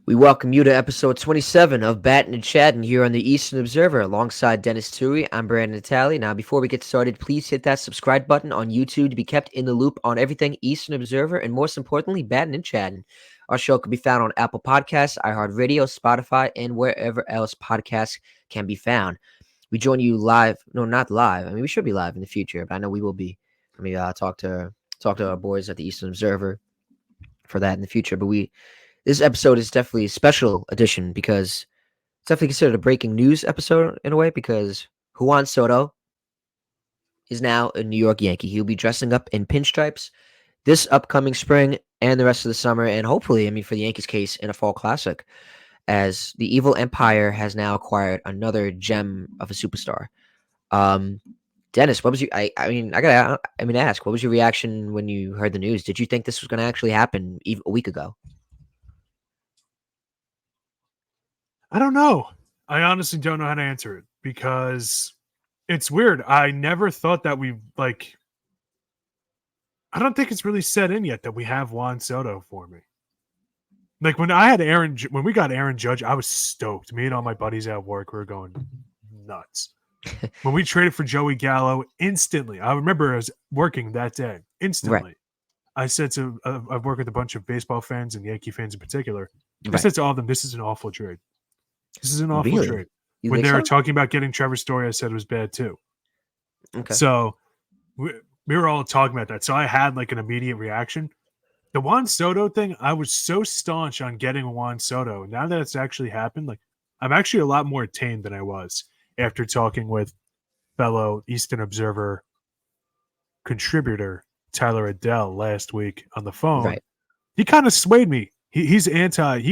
We welcome you to episode 27 of Battin and Chattin here on the Eastern Observer alongside Denis Tuohy. I'm Brandon Natale. Now, before we get started, please hit that subscribe button on YouTube to be kept in the loop on everything Eastern Observer and, most importantly, Battin and Chattin. Our show can be found on Apple Podcasts, iHeartRadio, Spotify, and wherever else podcasts can be found. We join you live. No, not live. I mean, we should be live in the future, but I know we will be. I mean, talk to our boys at the Eastern Observer for that in the future. But this episode is definitely a special edition because it's definitely considered a breaking news episode in a way because Juan Soto is now a New York Yankee. He'll be dressing up in pinstripes this upcoming spring and the rest of the summer, and hopefully, I mean, for the Yankees' case, in a fall classic, as the evil empire has now acquired another gem of a superstar. Um, Dennis, what was ask, what was your reaction when you heard the news? Did you think this was going to actually happen even a week ago? I don't know. I honestly don't know how to answer it because it's weird. I never thought that I don't think it's really set in yet that we have Juan Soto for me. Like when we got Aaron Judge, I was stoked. Me and all my buddies at work, we were going nuts. When we traded for Joey Gallo, instantly, I remember I was working that day. Instantly, Right. I said to, I've worked with a bunch of baseball fans and Yankee fans in particular. I Right. said to all of them, this is an awful trade. This is an awful Really? trade. You When think they were so? talking about getting Trevor Story, I said it was bad too. Okay. So we were all talking about that. So I had like an immediate reaction. The Juan Soto thing, I was so staunch on getting Juan Soto. Now that it's actually happened, like I'm actually a lot more tame than I was after talking with fellow Eastern Observer contributor Tyler Adele last week on the phone. Right. He kind of swayed me. He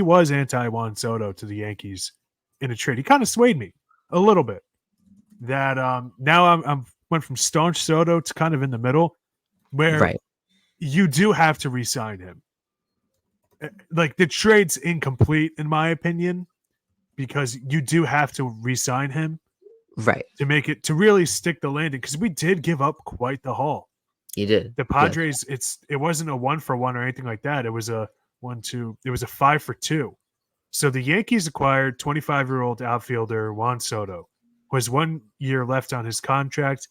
was anti Juan Soto to the Yankees in a trade. He kind of swayed me a little bit. That now I'm went from staunch Soto to kind of in the middle, where Right. you do have to re-sign him. Like the trade's incomplete in my opinion because you do have to re-sign him Right. to make it to really stick the landing because we did give up quite the haul. You did. The Yes. Padres, it wasn't a 1-for-1 or anything like that. It was a 1-2. It was a 5-for-2. So the Yankees acquired 25-year-old outfielder Juan Soto, who has 1 year left on his contract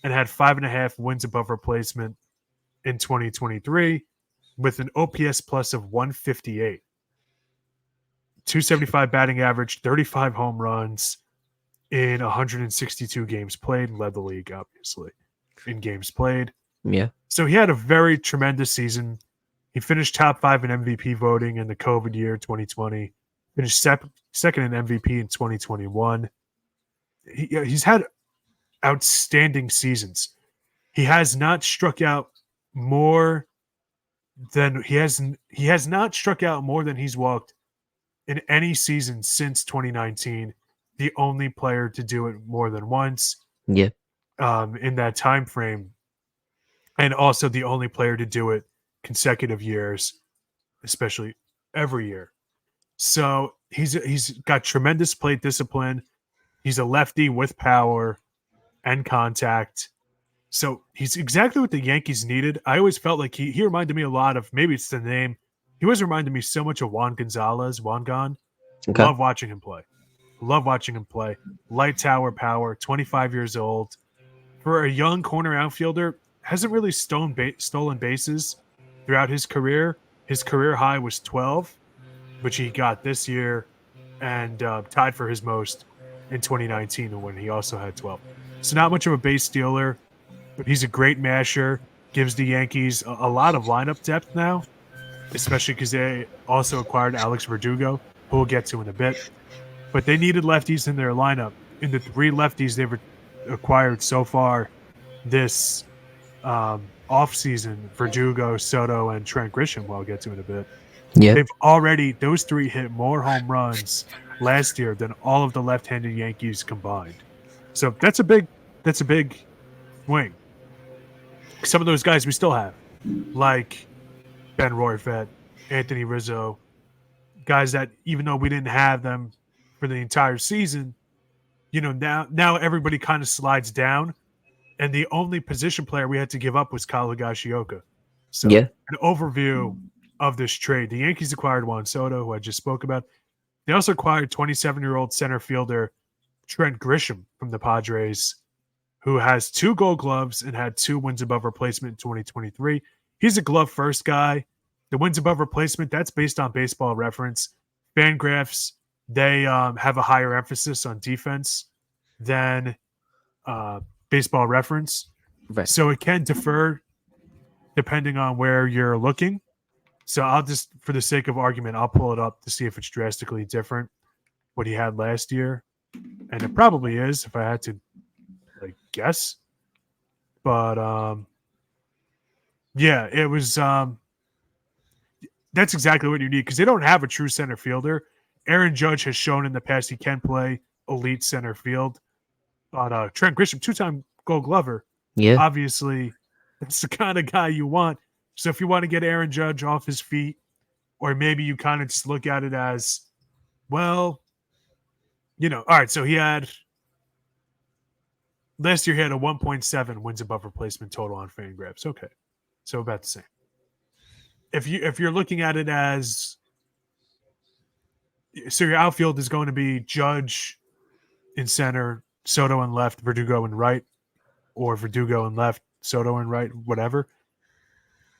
and had 5.5 wins above replacement in 2023 with an OPS plus of 158, 275 batting average, 35 home runs in 162 games played, led the league, obviously, in games played. Yeah. So he had a very tremendous season. He finished top 5 in MVP voting in the COVID year, 2020. Finished second in MVP in 2021. He's had outstanding seasons. He has not struck out more than he has not struck out more than he's walked in any season since 2019. The only player to do it more than once. Yeah. In that time frame, and also the only player to do it consecutive years, especially every year. So he's got tremendous plate discipline. He's a lefty with power and contact. So he's exactly what the Yankees needed. I always felt like he reminded me a lot of, maybe it's the name. He always reminded me so much of Juan Gonzalez, Juan Gon. Okay. Love watching him play. Love watching him play. Light tower power, 25 years old. For a young corner outfielder, hasn't really stolen bases throughout his career. His career high was 12, which he got this year, and tied for his most in 2019 when he also had 12. So not much of a base stealer, but he's a great masher. Gives the Yankees a lot of lineup depth now, especially because they also acquired Alex Verdugo, who we'll get to in a bit. But they needed lefties in their lineup. In the 3 lefties they've acquired so far this offseason, Verdugo, Soto, and Trent Grisham, we'll get to in a bit. Yeah. Those 3 hit more home runs last year than all of the left-handed Yankees combined. So that's a big wing. Some of those guys we still have, like Ben Royfett, Anthony Rizzo, guys that even though we didn't have them for the entire season, now everybody kind of slides down, and the only position player we had to give up was Kyle Higashioka. So Yeah. an overview of this trade. The Yankees acquired Juan Soto, who I just spoke about. They also acquired 27-year-old center fielder Trent Grisham from the Padres, who has 2 Gold Gloves and had 2 wins above replacement in 2023. He's a glove first guy. The wins above replacement, that's based on Baseball Reference. Fangraphs, they have a higher emphasis on defense than Baseball Reference. Right. So it can differ depending on where you're looking. So I'll just, for the sake of argument, I'll pull it up to see if it's drastically different what he had last year. And it probably is if I had to guess. But yeah, it was that's exactly what you need because they don't have a true center fielder. Aaron Judge has shown in the past he can play elite center field. But Trent Grisham, 2-time Gold Glover, obviously that's the kind of guy you want. So if you want to get Aaron Judge off his feet, or maybe you kind of just look at it as, well, all right, so he had last year he had a 1.7 wins above replacement total on Fangraphs. Okay. So about the same. If you're looking at it as, so your outfield is going to be Judge in center, Soto in left, Verdugo in right, or Verdugo in left, Soto in right, whatever.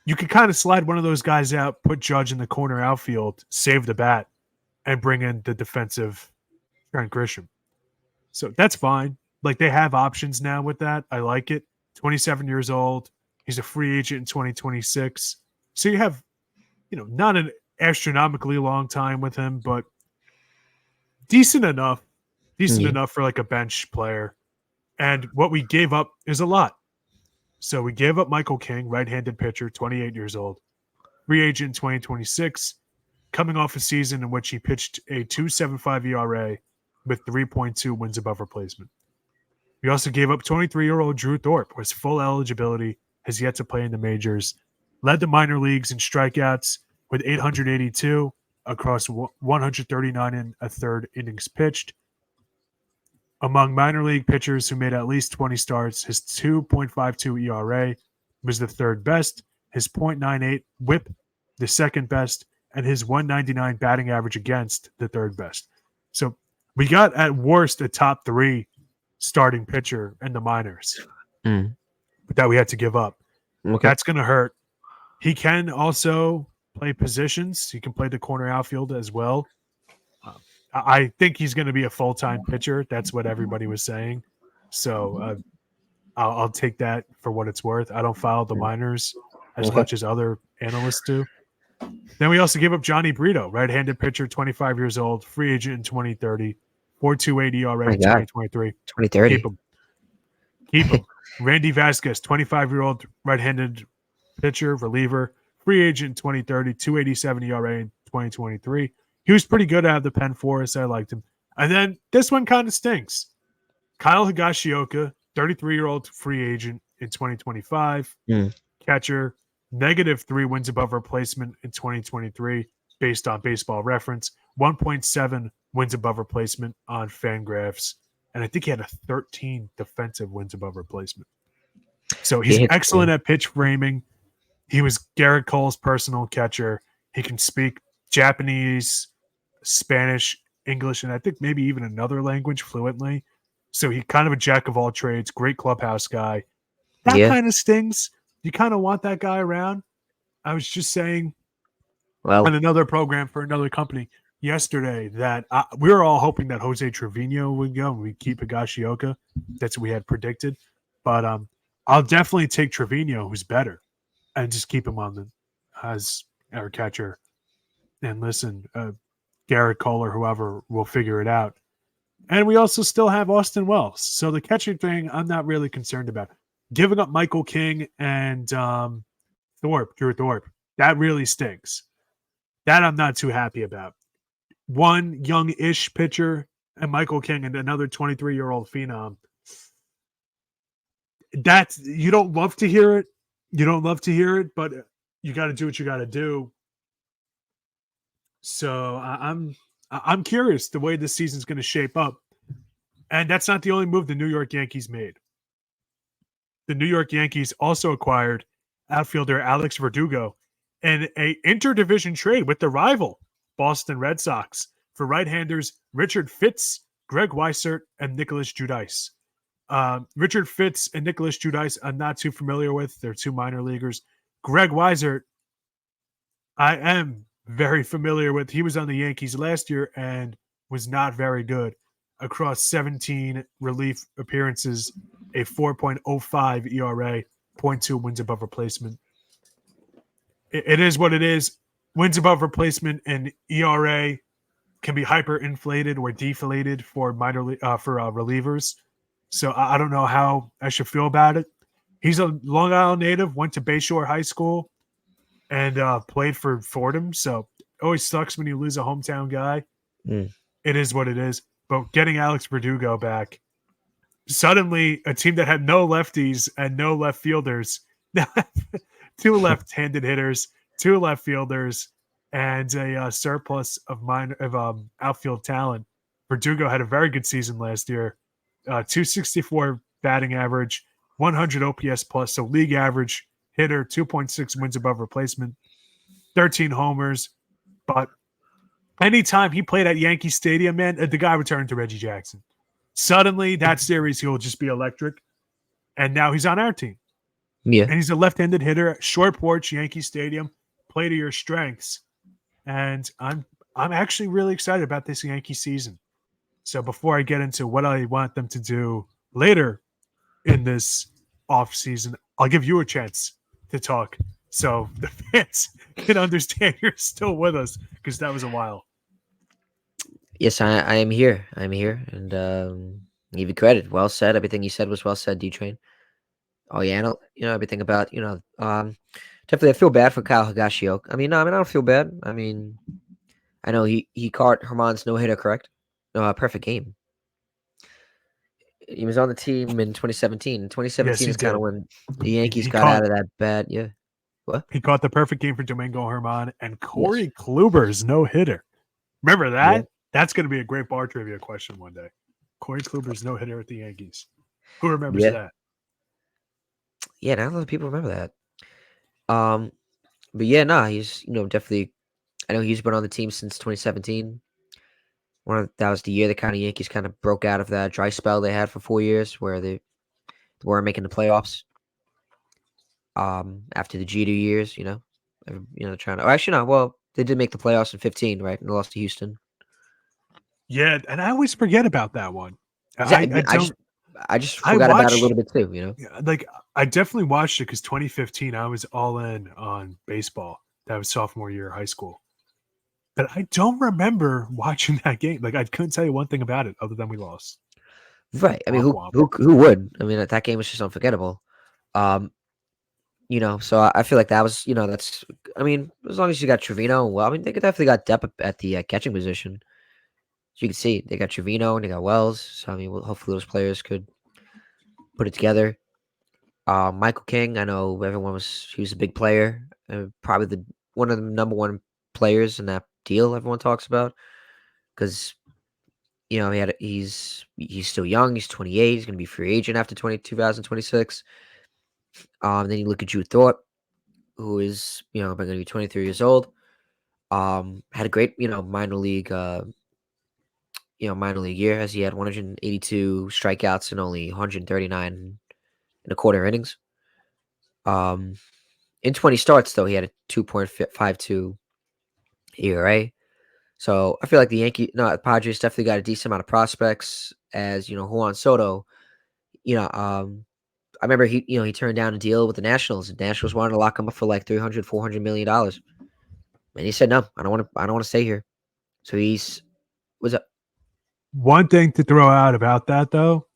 You could kind of slide one of those guys out, put Judge in the corner outfield, save the bat, and bring in the defensive Trent Grisham. So that's fine. They have options now with that. I like it. 27 years old. He's a free agent in 2026. So you have, not an astronomically long time with him, but decent enough for a bench player. And what we gave up is a lot. So we gave up Michael King, right-handed pitcher, 28 years old, free agent in 2026, coming off a season in which he pitched a 2.75 ERA with 3.2 wins above replacement. We also gave up 23-year-old Drew Thorpe, whose full eligibility has yet to play in the majors, led the minor leagues in strikeouts with 882 across 139 and a third innings pitched. Among minor league pitchers who made at least 20 starts, his 2.52 ERA was the third best, his .98 WHIP the second best, and his 199 batting average against the third best. So we got at worst a top 3 starting pitcher in the minors, but that we had to give up. Okay. That's going to hurt. He can also play positions. He can play the corner outfield as well. I think he's going to be a full-time pitcher. That's what everybody was saying. So I'll take that for what it's worth. I don't follow the minors as much as other analysts do. Then we also gave up Johnny Brito, right-handed pitcher, 25 years old, free agent in 2030, 4.28 ERA in 2023. 2030. Keep him. Randy Vasquez, 25-year-old right-handed pitcher, reliever, free agent in 2030, 2.87 ERA in 2023. He was pretty good out of the pen for us. I liked him. And then this one kind of stinks. Kyle Higashioka, 33-year-old free agent in 2025, catcher, -3 wins above replacement in 2023 based on Baseball Reference, 1.7 wins above replacement on Fangraphs, and I think he had a 13 defensive wins above replacement. So he's excellent at pitch framing. He was Garrett Cole's personal catcher. He can speak Japanese, Spanish, English, and I think maybe even another language fluently. So he's kind of a jack of all trades, great clubhouse guy. That kind of stings. You kind of want that guy around. I was just saying on another program for another company yesterday that we were all hoping that Jose Trevino would go and we'd keep Higashioka. That's what we had predicted. But I'll definitely take Trevino, who's better, and just keep him on as our catcher. And listen, Garrett Cole or whoever will figure it out. And we also still have Austin Wells. So the catcher thing, I'm not really concerned about. Giving up Michael King and Drew Thorpe, that really stinks. That I'm not too happy about. One young-ish pitcher and Michael King and another 23-year-old phenom. That you don't love to hear it. You don't love to hear it, but you got to do what you got to do. So I'm curious the way this season's going to shape up. And that's not the only move the New York Yankees made. The New York Yankees also acquired outfielder Alex Verdugo, in a interdivision trade with the rival Boston Red Sox for right-handers Richard Fitz, Greg Weissert, and Nicholas Judice. Richard Fitz and Nicholas Judice I'm not too familiar with. They're two minor leaguers. Greg Weissert, I am very familiar with. He was on the Yankees last year and was not very good. Across 17 relief appearances, a 4.05 ERA, 0.2 wins above replacement. It is what it is. Wins above replacement and ERA can be hyperinflated or deflated for relievers. So I don't know how I should feel about it. He's a Long Island native, went to Bayshore High School, and played for Fordham. So it always sucks when you lose a hometown guy. It is what it is. But getting Alex Verdugo back, suddenly a team that had no lefties and no left fielders, two left-handed hitters, two left fielders, and a surplus of outfield talent. Verdugo had a very good season last year, 264 batting average, 100 OPS plus, so league average hitter, 2.6 wins above replacement, 13 homers. But anytime he played at Yankee Stadium, man, the guy would turn to Reggie Jackson. Suddenly, that series, he'll just be electric. And now he's on our team. Yeah. And he's a left-handed hitter, short porch, Yankee Stadium, play to your strengths. And I'm actually really excited about this Yankee season. So before I get into what I want them to do later in this off season, I'll give you a chance to talk so the fans can understand you're still with us, because that was a while. Yes, I am here. I'm here, and give you credit. Well said. Everything you said was well said, D-Train. Oh yeah, everything about definitely. I feel bad for Kyle Higashioka. I don't feel bad. I know he caught Herman's no hitter, correct? No, perfect game. He was on the team in 2017. 2017 Yes, is kind did. of when the Yankees He got out of that bad. Yeah. What? He caught the perfect game for Domingo Herman and Corey Yes. Kluber's no hitter. Remember that? Yeah. That's going to be a great bar trivia question one day. Corey Kluber's no hitter at the Yankees. Who remembers Yeah. that? Yeah, not a lot of people remember that. But yeah, nah, he's definitely. I know he's been on the team since 2017. That was the year the kind of Yankees kind of broke out of that dry spell they had for 4 years, where they weren't making the playoffs. After the Jeter years, trying to. Oh, actually, no. Well, they did make the playoffs in 15, right? And they lost to Houston. Yeah, and I always forget about that one. Exactly. I just forgot about it a little bit too. Like I definitely watched it because 2015 I was all in on baseball. That was sophomore year of high school. But I don't remember watching that game. Like I couldn't tell you one thing about it other than we lost. Right. Womp Who would? That game was just unforgettable. So I feel like that was, that's. As long as you got Trevino, well, they could definitely got depth at the catching position. So you can see they got Trevino and they got Wells. So hopefully those players could put it together. Michael King, I know he was a big player, probably one of the number one players in that deal everyone talks about, because he's still young. He's 28. He's going to be free agent after 2026. Then you look at Drew Thorpe, who is going to be 23 years old. Had a great minor league year, as he had 182 strikeouts and only 139 and a quarter innings. In 20 starts, though, he had a 2.52 ERA. So I feel like the Padres definitely got a decent amount of prospects. As Juan Soto, I remember he turned down a deal with the Nationals. The Nationals wanted to lock him up for like $300-400 million, and he said no. I don't want to stay here. So what's up? One thing to throw out about that though,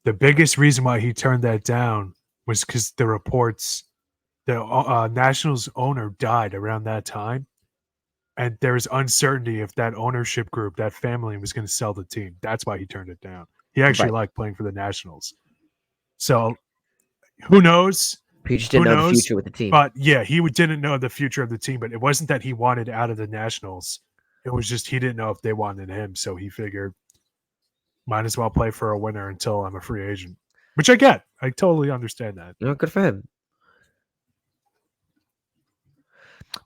the biggest reason why he turned that down was because the reports, the Nationals owner died around that time. And there was uncertainty if that ownership group, that family, was going to sell the team. That's why he turned it down. He actually liked playing for the Nationals. So who knows? He just didn't know the future with the team. But yeah, he didn't know the future of the team. But it wasn't that he wanted out of the Nationals. It was just he didn't know if they wanted him. So he figured, might as well play for a winner until I'm a free agent. Which I get. I totally understand that. Good for him.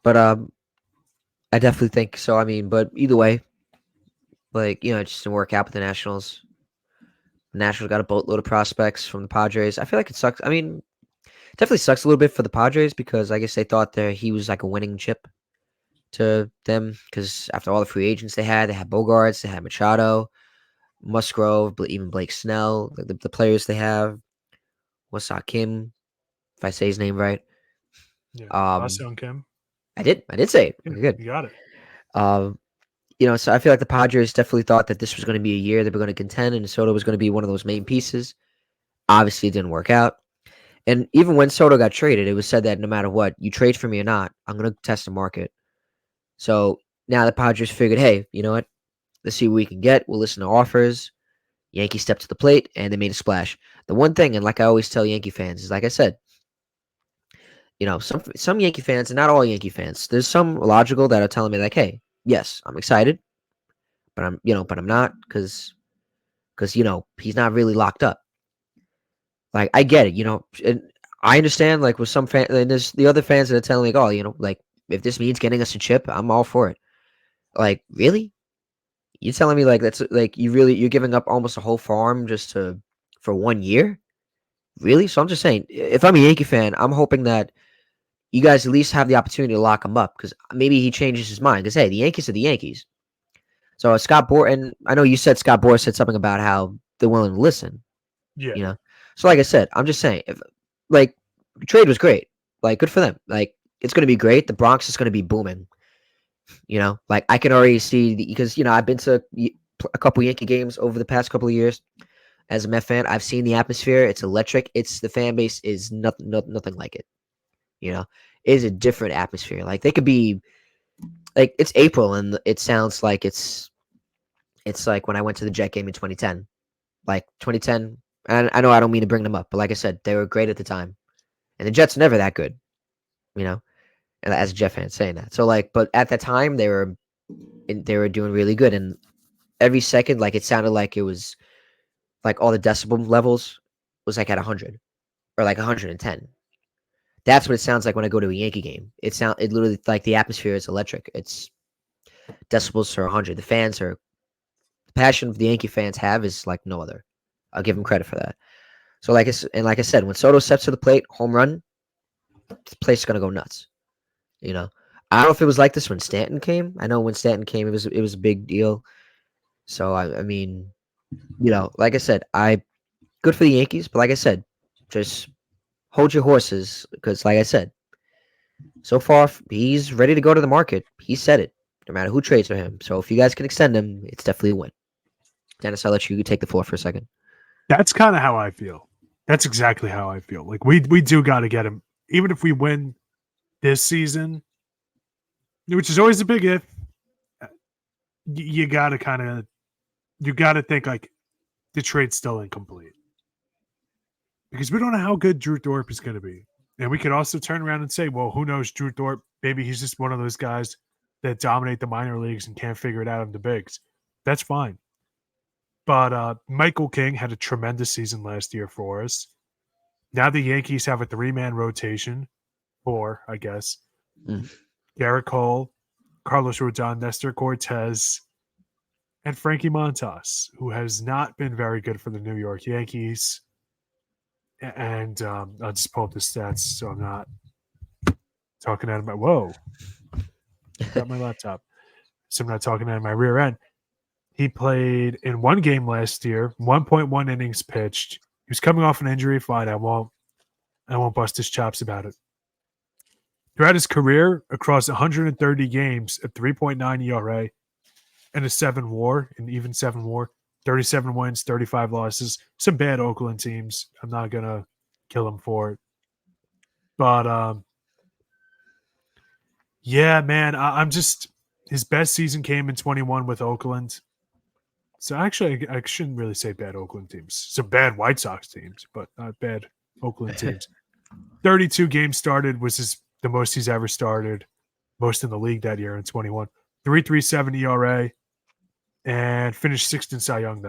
But I definitely think so. I mean, but either way, like it just didn't work out with the Nationals. The Nationals got a boatload of prospects from the Padres. I feel like it sucks. I mean, definitely sucks a little bit for the Padres because I guess they thought that he was like a winning chip to them because after all the free agents they had Bogarts, they had Machado, Musgrove, even Blake Snell, the players they have, Wasa Kim, if I say his name right. Yeah, Um, Baseon Kim. I did say it. Yeah, Okay, good. you got it. Um, so I feel like the Padres definitely thought that this was going to be a year they were going to contend, and Soto was going to be one of those main pieces. Obviously, it didn't work out. And even when Soto got traded, it was said that no matter what, you trade for me or not, I'm going to test the market. So now the Padres figured, hey, you know what? Let's see what we can get. We'll listen to offers. Yankees stepped to the plate and they made a splash. The one thing, and like I always tell Yankee fans, is like I said, some Yankee fans, and not all Yankee fans, there's some logical that are telling me like, hey, yes, I'm excited, but I'm not because he's not really locked up. Like I get it, and I understand. Like with some fans, and there's the other fans that are telling like, oh, like if this means getting us a chip, I'm all for it. Like really, you telling me like that's like you're giving up almost a whole farm just to for 1 year? Really? So I'm just saying, if I'm a Yankee fan, I'm hoping that you guys at least have the opportunity to lock him up because maybe he changes his mind. Because hey, the Yankees are the Yankees. So Scott Boras, and I know you said Scott Boras said something about how they're willing to listen. Yeah. You know, so like I said, I'm just saying, if like the trade was great, like good for them. Like it's going to be great. The Bronx is going to be booming. Like I can already see because I've been to a couple Yankee games over the past couple of years. As a Met fan, I've seen the atmosphere. It's electric. It's the fan base is nothing like it. You know, it is a different atmosphere. Like they could be like it's April and it sounds like it's like when I went to the Jet game in 2010. Like 2010, and I know I don't mean to bring them up, but like I said, they were great at the time, and the Jets are never that good. You know, and as a Jet fan saying that. So like, but at that time they were doing really good, and every second like it sounded like it was like all the decibel levels was like at 100 or like 110. That's what it sounds like when I go to a Yankee game. It literally like the atmosphere is electric. It's decibels are 100. The passion the Yankee fans have is like no other. I'll give them credit for that. So like I said, when Soto steps to the plate, home run, the place is gonna go nuts. You know, I don't know if it was like this when Stanton came. I know when Stanton came, it was a big deal. So I mean, like I said, I good for the Yankees, but like I said, just hold your horses because, like I said, so far he's ready to go to the market. He said it, no matter who trades for him. So if you guys can extend him, it's definitely a win. Dennis, I'll let you take the floor for a second. That's kind of how I feel. That's exactly how I feel. Like we do got to get him, even if we win this season, which is always a big if. You got to think like the trade's still incomplete because we don't know how good Drew Thorpe is going to be, and we could also turn around and say, well, who knows, Drew Thorpe? Maybe he's just one of those guys that dominate the minor leagues and can't figure it out in the bigs. That's fine. But Michael King had a tremendous season last year for us. Now the Yankees have a 3-man rotation, 4, I guess. Mm. Garrett Cole, Carlos Rodon, Nestor Cortez, and Frankie Montas, who has not been very good for the New York Yankees. And I'll just pull up the stats so I'm not talking out of my got my laptop. So I'm not talking out of my rear end. He played in one game last year, 1.1 innings pitched. He was coming off an injury. Fine, I won't bust his chops about it. Throughout his career, across 130 games, a 3.9 ERA and a 7 WAR, an even 7 WAR, 37 wins, 35 losses. Some bad Oakland teams. I'm not gonna kill him for it, but yeah, man, I'm just his best season came in 21 with Oakland. So actually, I shouldn't really say bad Oakland teams. Some bad White Sox teams, but not bad Oakland teams. 32 games started was the most he's ever started, most in the league that year in 21. 3.37 ERA and finished 6th in Cy Young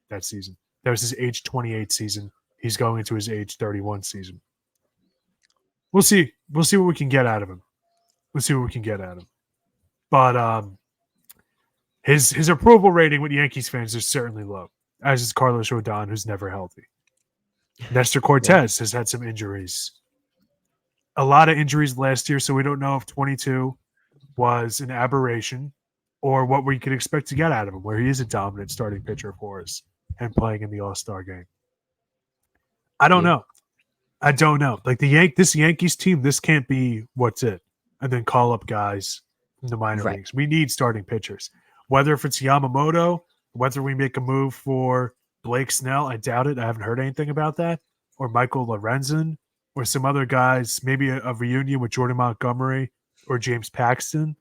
that season. That was his age 28 season. He's going into his age 31 season. We'll see. We'll see what we can get out of him. Let's see what we can get at him. But his approval rating with Yankees fans is certainly low, as is Carlos Rodon, who's never healthy. Nestor Cortez has had some injuries. A lot of injuries last year, so we don't know if 22 was an aberration or what we could expect to get out of him, where he is a dominant starting pitcher for us and playing in the All-Star game. I don't know. I don't know. Like this Yankees team, this can't be what's it. And then call up guys from the minor leagues. We need starting pitchers. Whether if it's Yamamoto, whether we make a move for Blake Snell, I doubt it. I haven't heard anything about that. Or Michael Lorenzen, or some other guys, maybe a reunion with Jordan Montgomery or James Paxton.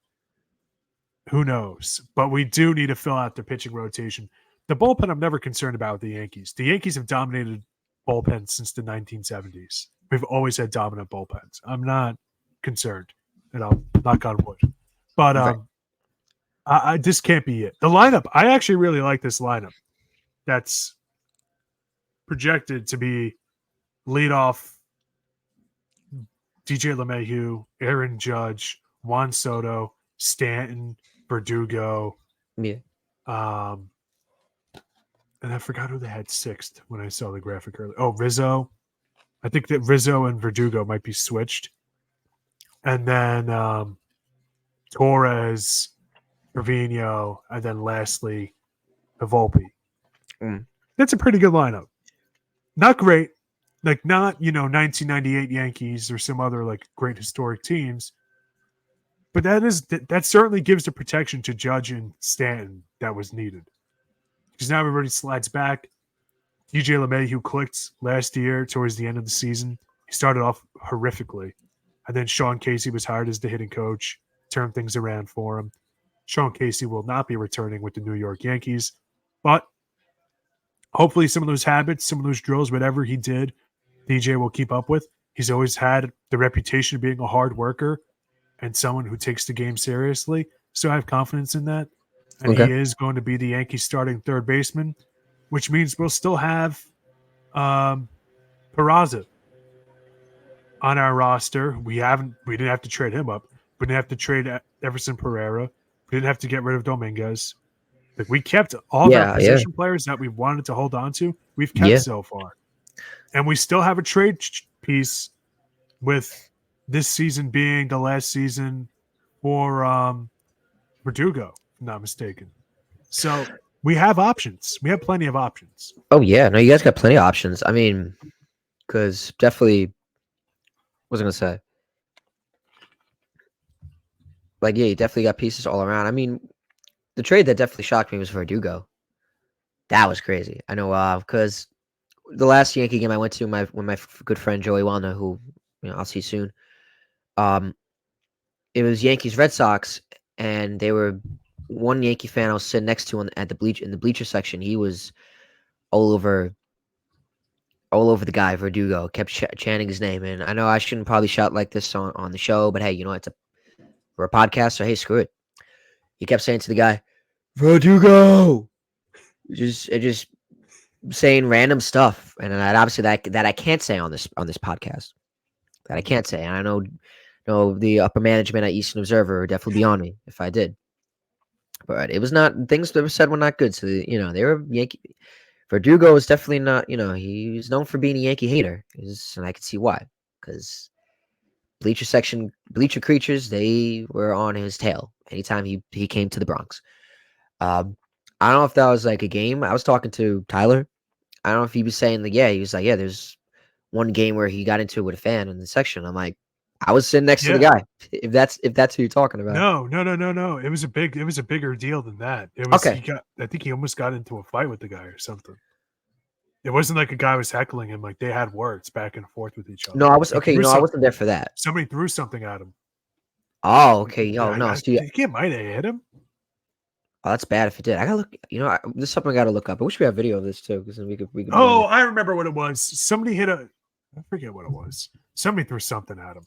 Who knows? But we do need to fill out the pitching rotation. The bullpen I'm never concerned about with the Yankees. The Yankees have dominated bullpens since the 1970s. We've always had dominant bullpens. I'm not concerned, and I'll knock on wood. But I this can't be it. The lineup, I actually really like this lineup. That's projected to be leadoff DJ LeMahieu, Aaron Judge, Juan Soto, Stanton, Verdugo. Yeah. And I forgot who they had sixth when I saw the graphic earlier. Oh, Rizzo. I think that Rizzo and Verdugo might be switched. And then Torres, Trevino, and then lastly, Volpe. That's a pretty good lineup. Not great. Like not, 1998 Yankees or some other like great historic teams. But that certainly gives the protection to Judge and Stanton that was needed. Because now everybody slides back. DJ LeMahieu clicked last year towards the end of the season. He started off horrifically. And then Sean Casey was hired as the hitting coach, turned things around for him. Sean Casey will not be returning with the New York Yankees. But hopefully some of those habits, some of those drills, whatever he did, DJ will keep up with. He's always had the reputation of being a hard worker and someone who takes the game seriously. So I have confidence in that. And he is going to be the Yankees starting third baseman, which means we'll still have Peraza on our roster. We didn't have to trade him up. We didn't have to trade Everson Pereira. We didn't have to get rid of Dominguez. Like we kept all of our position players that we wanted to hold on to. We've kept so far. And we still have a trade piece with this season being the last season for Verdugo, if I'm not mistaken. So we have options. We have plenty of options. Oh, yeah. No, you guys got plenty of options. I mean, because definitely, what was I going to say? Like, yeah, you definitely got pieces all around. I mean, the trade that definitely shocked me was Verdugo. That was crazy. I know, because the last Yankee game I went to, with my good friend Joey Walner, who I'll see soon. It was Yankees Red Sox, and they were one Yankee fan I was sitting next to in the bleacher section. He was all over the guy Verdugo, kept chanting his name. And I know I shouldn't probably shout like this on the show, but hey, we're a podcast, so hey, screw it. He kept saying to the guy, Verdugo, just saying random stuff, and obviously that I can't say on this podcast. That I can't say, and I know the upper management at Eastern Observer would definitely be on me if I did. But it was not, things that were said were not good. So they were Yankee. Verdugo was definitely not. He was known for being a Yankee hater, and I could see why. Because bleacher creatures, they were on his tail anytime he came to the Bronx. I don't know if that was like a game. I was talking to Tyler. I don't know if he was saying he was like, there's one game where he got into it with a fan in the section. I'm like, I was sitting next to the guy. If that's who you're talking about. No. It was a bigger deal than that. It was I think he almost got into a fight with the guy or something. It wasn't like a guy was heckling him. Like they had words back and forth with each other. No, I was okay. No, I wasn't there for that. Somebody threw something at him. Oh, okay. No. I think it might have hit him. Oh, that's bad if it did. I gotta look. This is something I gotta look up. I wish we had video of this too, because then we could. Oh, I remember what it was. Somebody hit I forget what it was. Somebody threw something at him.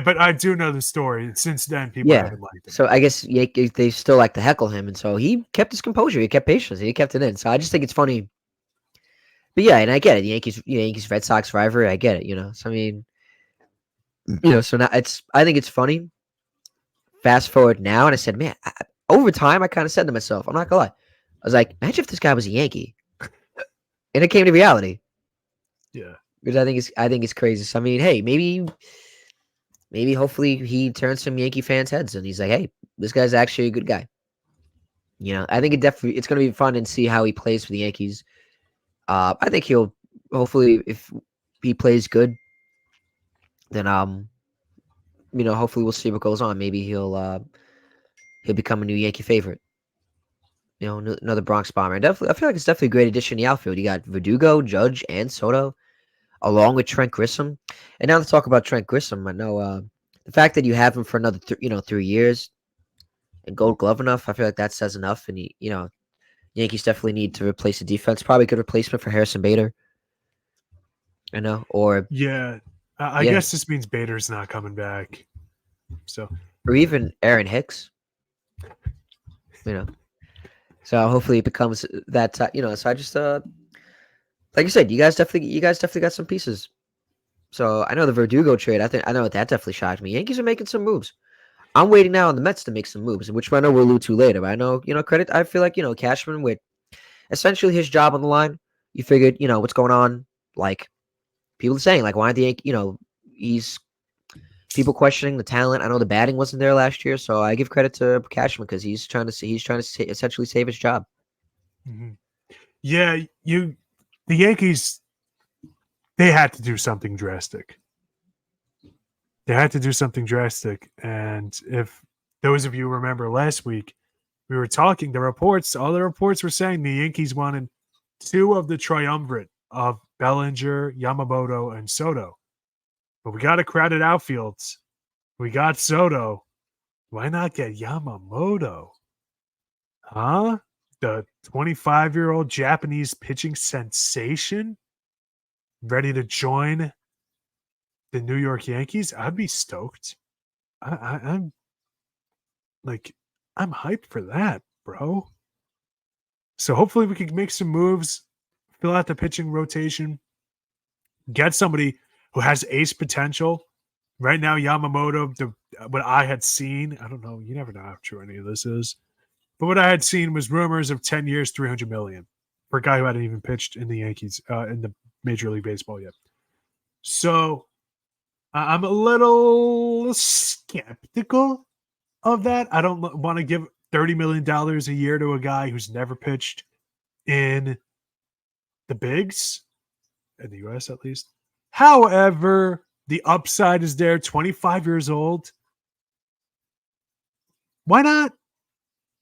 But I do know the story. Since then, people haven't liked him. So I guess they still like to heckle him, and so he kept his composure. He kept patience. He kept it in. So I just think it's funny. But yeah, and I get it. The Yankees Red Sox rivalry. I get it. So I mean, So now I think it's funny. Fast forward now, and I said, man, over time, I kind of said to myself, I'm not gonna lie, I was like, imagine if this guy was a Yankee, and it came to reality. Yeah. Because I think it's crazy. So I mean, hey, maybe hopefully he turns some Yankee fans' heads, and he's like, hey, this guy's actually a good guy. I think it's gonna be fun and see how he plays for the Yankees. I think he'll hopefully if he plays good, then hopefully we'll see what goes on. Maybe he'll become a new Yankee favorite. Another Bronx bomber. And definitely, I feel like it's definitely a great addition in the outfield. You got Verdugo, Judge, and Soto, along with Trent Grissom. And now to talk about Trent Grissom, I know the fact that you have him for another 3 years and Gold Glove enough, I feel like that says enough. And Yankees definitely need to replace the defense. Probably a good replacement for Harrison Bader. Or Yeah. I yeah, guess this means Bader's not coming back. So, or even Aaron Hicks. So hopefully it becomes that. So I just like you said, you guys definitely got some pieces. So I know the Verdugo trade. I know that definitely shocked me. Yankees are making some moves. I'm waiting now on the Mets to make some moves, which I know we'll allude to later. But I know, credit. I feel like Cashman with essentially his job on the line. You figured, what's going on. Like people are saying, like why aren't the he's people questioning the talent. I know the batting wasn't there last year, so I give credit to Cashman because he's trying to essentially save his job. mhm. Yeah, the Yankees, they had to do something drastic. They had to do something drastic. And if those of you remember last week, we were talking, all the reports were saying the Yankees wanted two of the triumvirate of Bellinger, Yamamoto, and Soto. But we got a crowded outfield. We got Soto. Why not get Yamamoto? Huh? The 25-year-old Japanese pitching sensation ready to join the New York Yankees? I'd be stoked. I'm like, I'm hyped for that, bro. So hopefully we can make some moves, fill out the pitching rotation, get somebody who has ace potential. Right now, Yamamoto, what I had seen, I don't know, you never know how true any of this is, but what I had seen was rumors of 10 years, 300 million for a guy who hadn't even pitched in the Yankees, in the Major League Baseball yet. So I'm a little skeptical of that. I don't want to give $30 million a year to a guy who's never pitched in the bigs, in the US at least. However, the upside is there, 25 years old. Why not?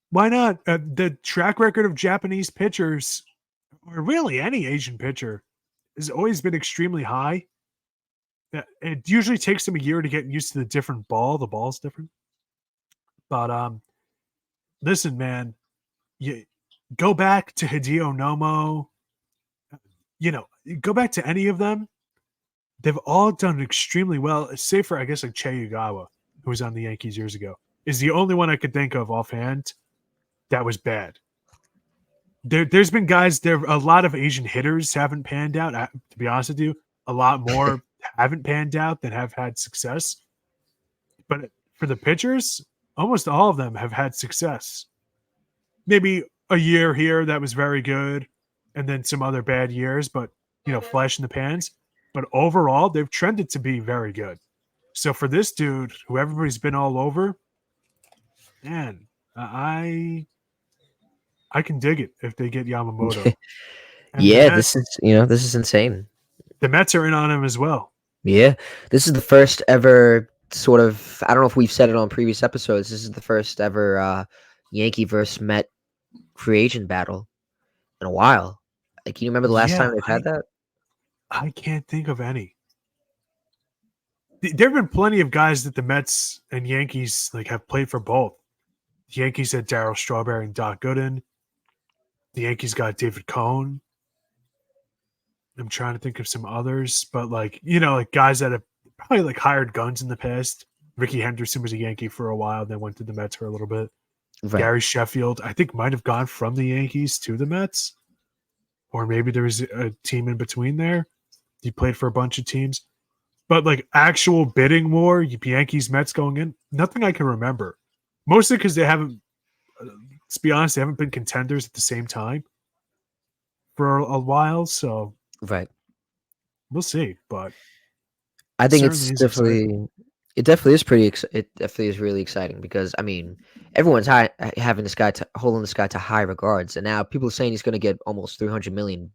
Why not? The track record of Japanese pitchers, or really any Asian pitcher, has always been extremely high. It usually takes them a year to get used to the different ball. The ball's different. But listen, man, you go back to Hideo Nomo, go back to any of them. They've all done extremely well, save for, I guess, like Che Yugawa, who was on the Yankees years ago, is the only one I could think of offhand that was bad. There's been guys, a lot of Asian hitters haven't panned out. To be honest with you, a lot more haven't panned out than have had success. But for the pitchers, almost all of them have had success. Maybe a year here that was very good, and then some other bad years, but flash in the pans. But overall, they've trended to be very good. So for this dude, who everybody's been all over, man, I can dig it if they get Yamamoto. And Yeah, this is insane. the Mets are in on him as well. Yeah, this is the first ever sort of. I don't know if we've said it on previous episodes. This is the first ever Yankee versus Met free agent battle in a while. Like, can you remember the last Yeah, time they've had that? I can't think of any. There have been plenty of guys that the Mets and Yankees have played for both. The Yankees had Darryl Strawberry and Doc Gooden. The Yankees got David Cohn. I'm trying to think of some others, but guys that have probably hired guns in the past. Ricky Henderson was a Yankee for a while, then went to the Mets for a little bit. Right. Gary Sheffield, I think, might have gone from the Yankees to the Mets, or maybe there was a team in between there. He played for a bunch of teams. But like actual bidding war, Yankees Mets going in, nothing I can remember. Mostly because they haven't. Let's be honest, they haven't been contenders at the same time for a while. So Right. we'll see. But I think certainly it's is exciting. it definitely is it definitely is really exciting because I mean everyone's having this guy holding this guy to high regards, and now people are saying he's going to get almost $300 million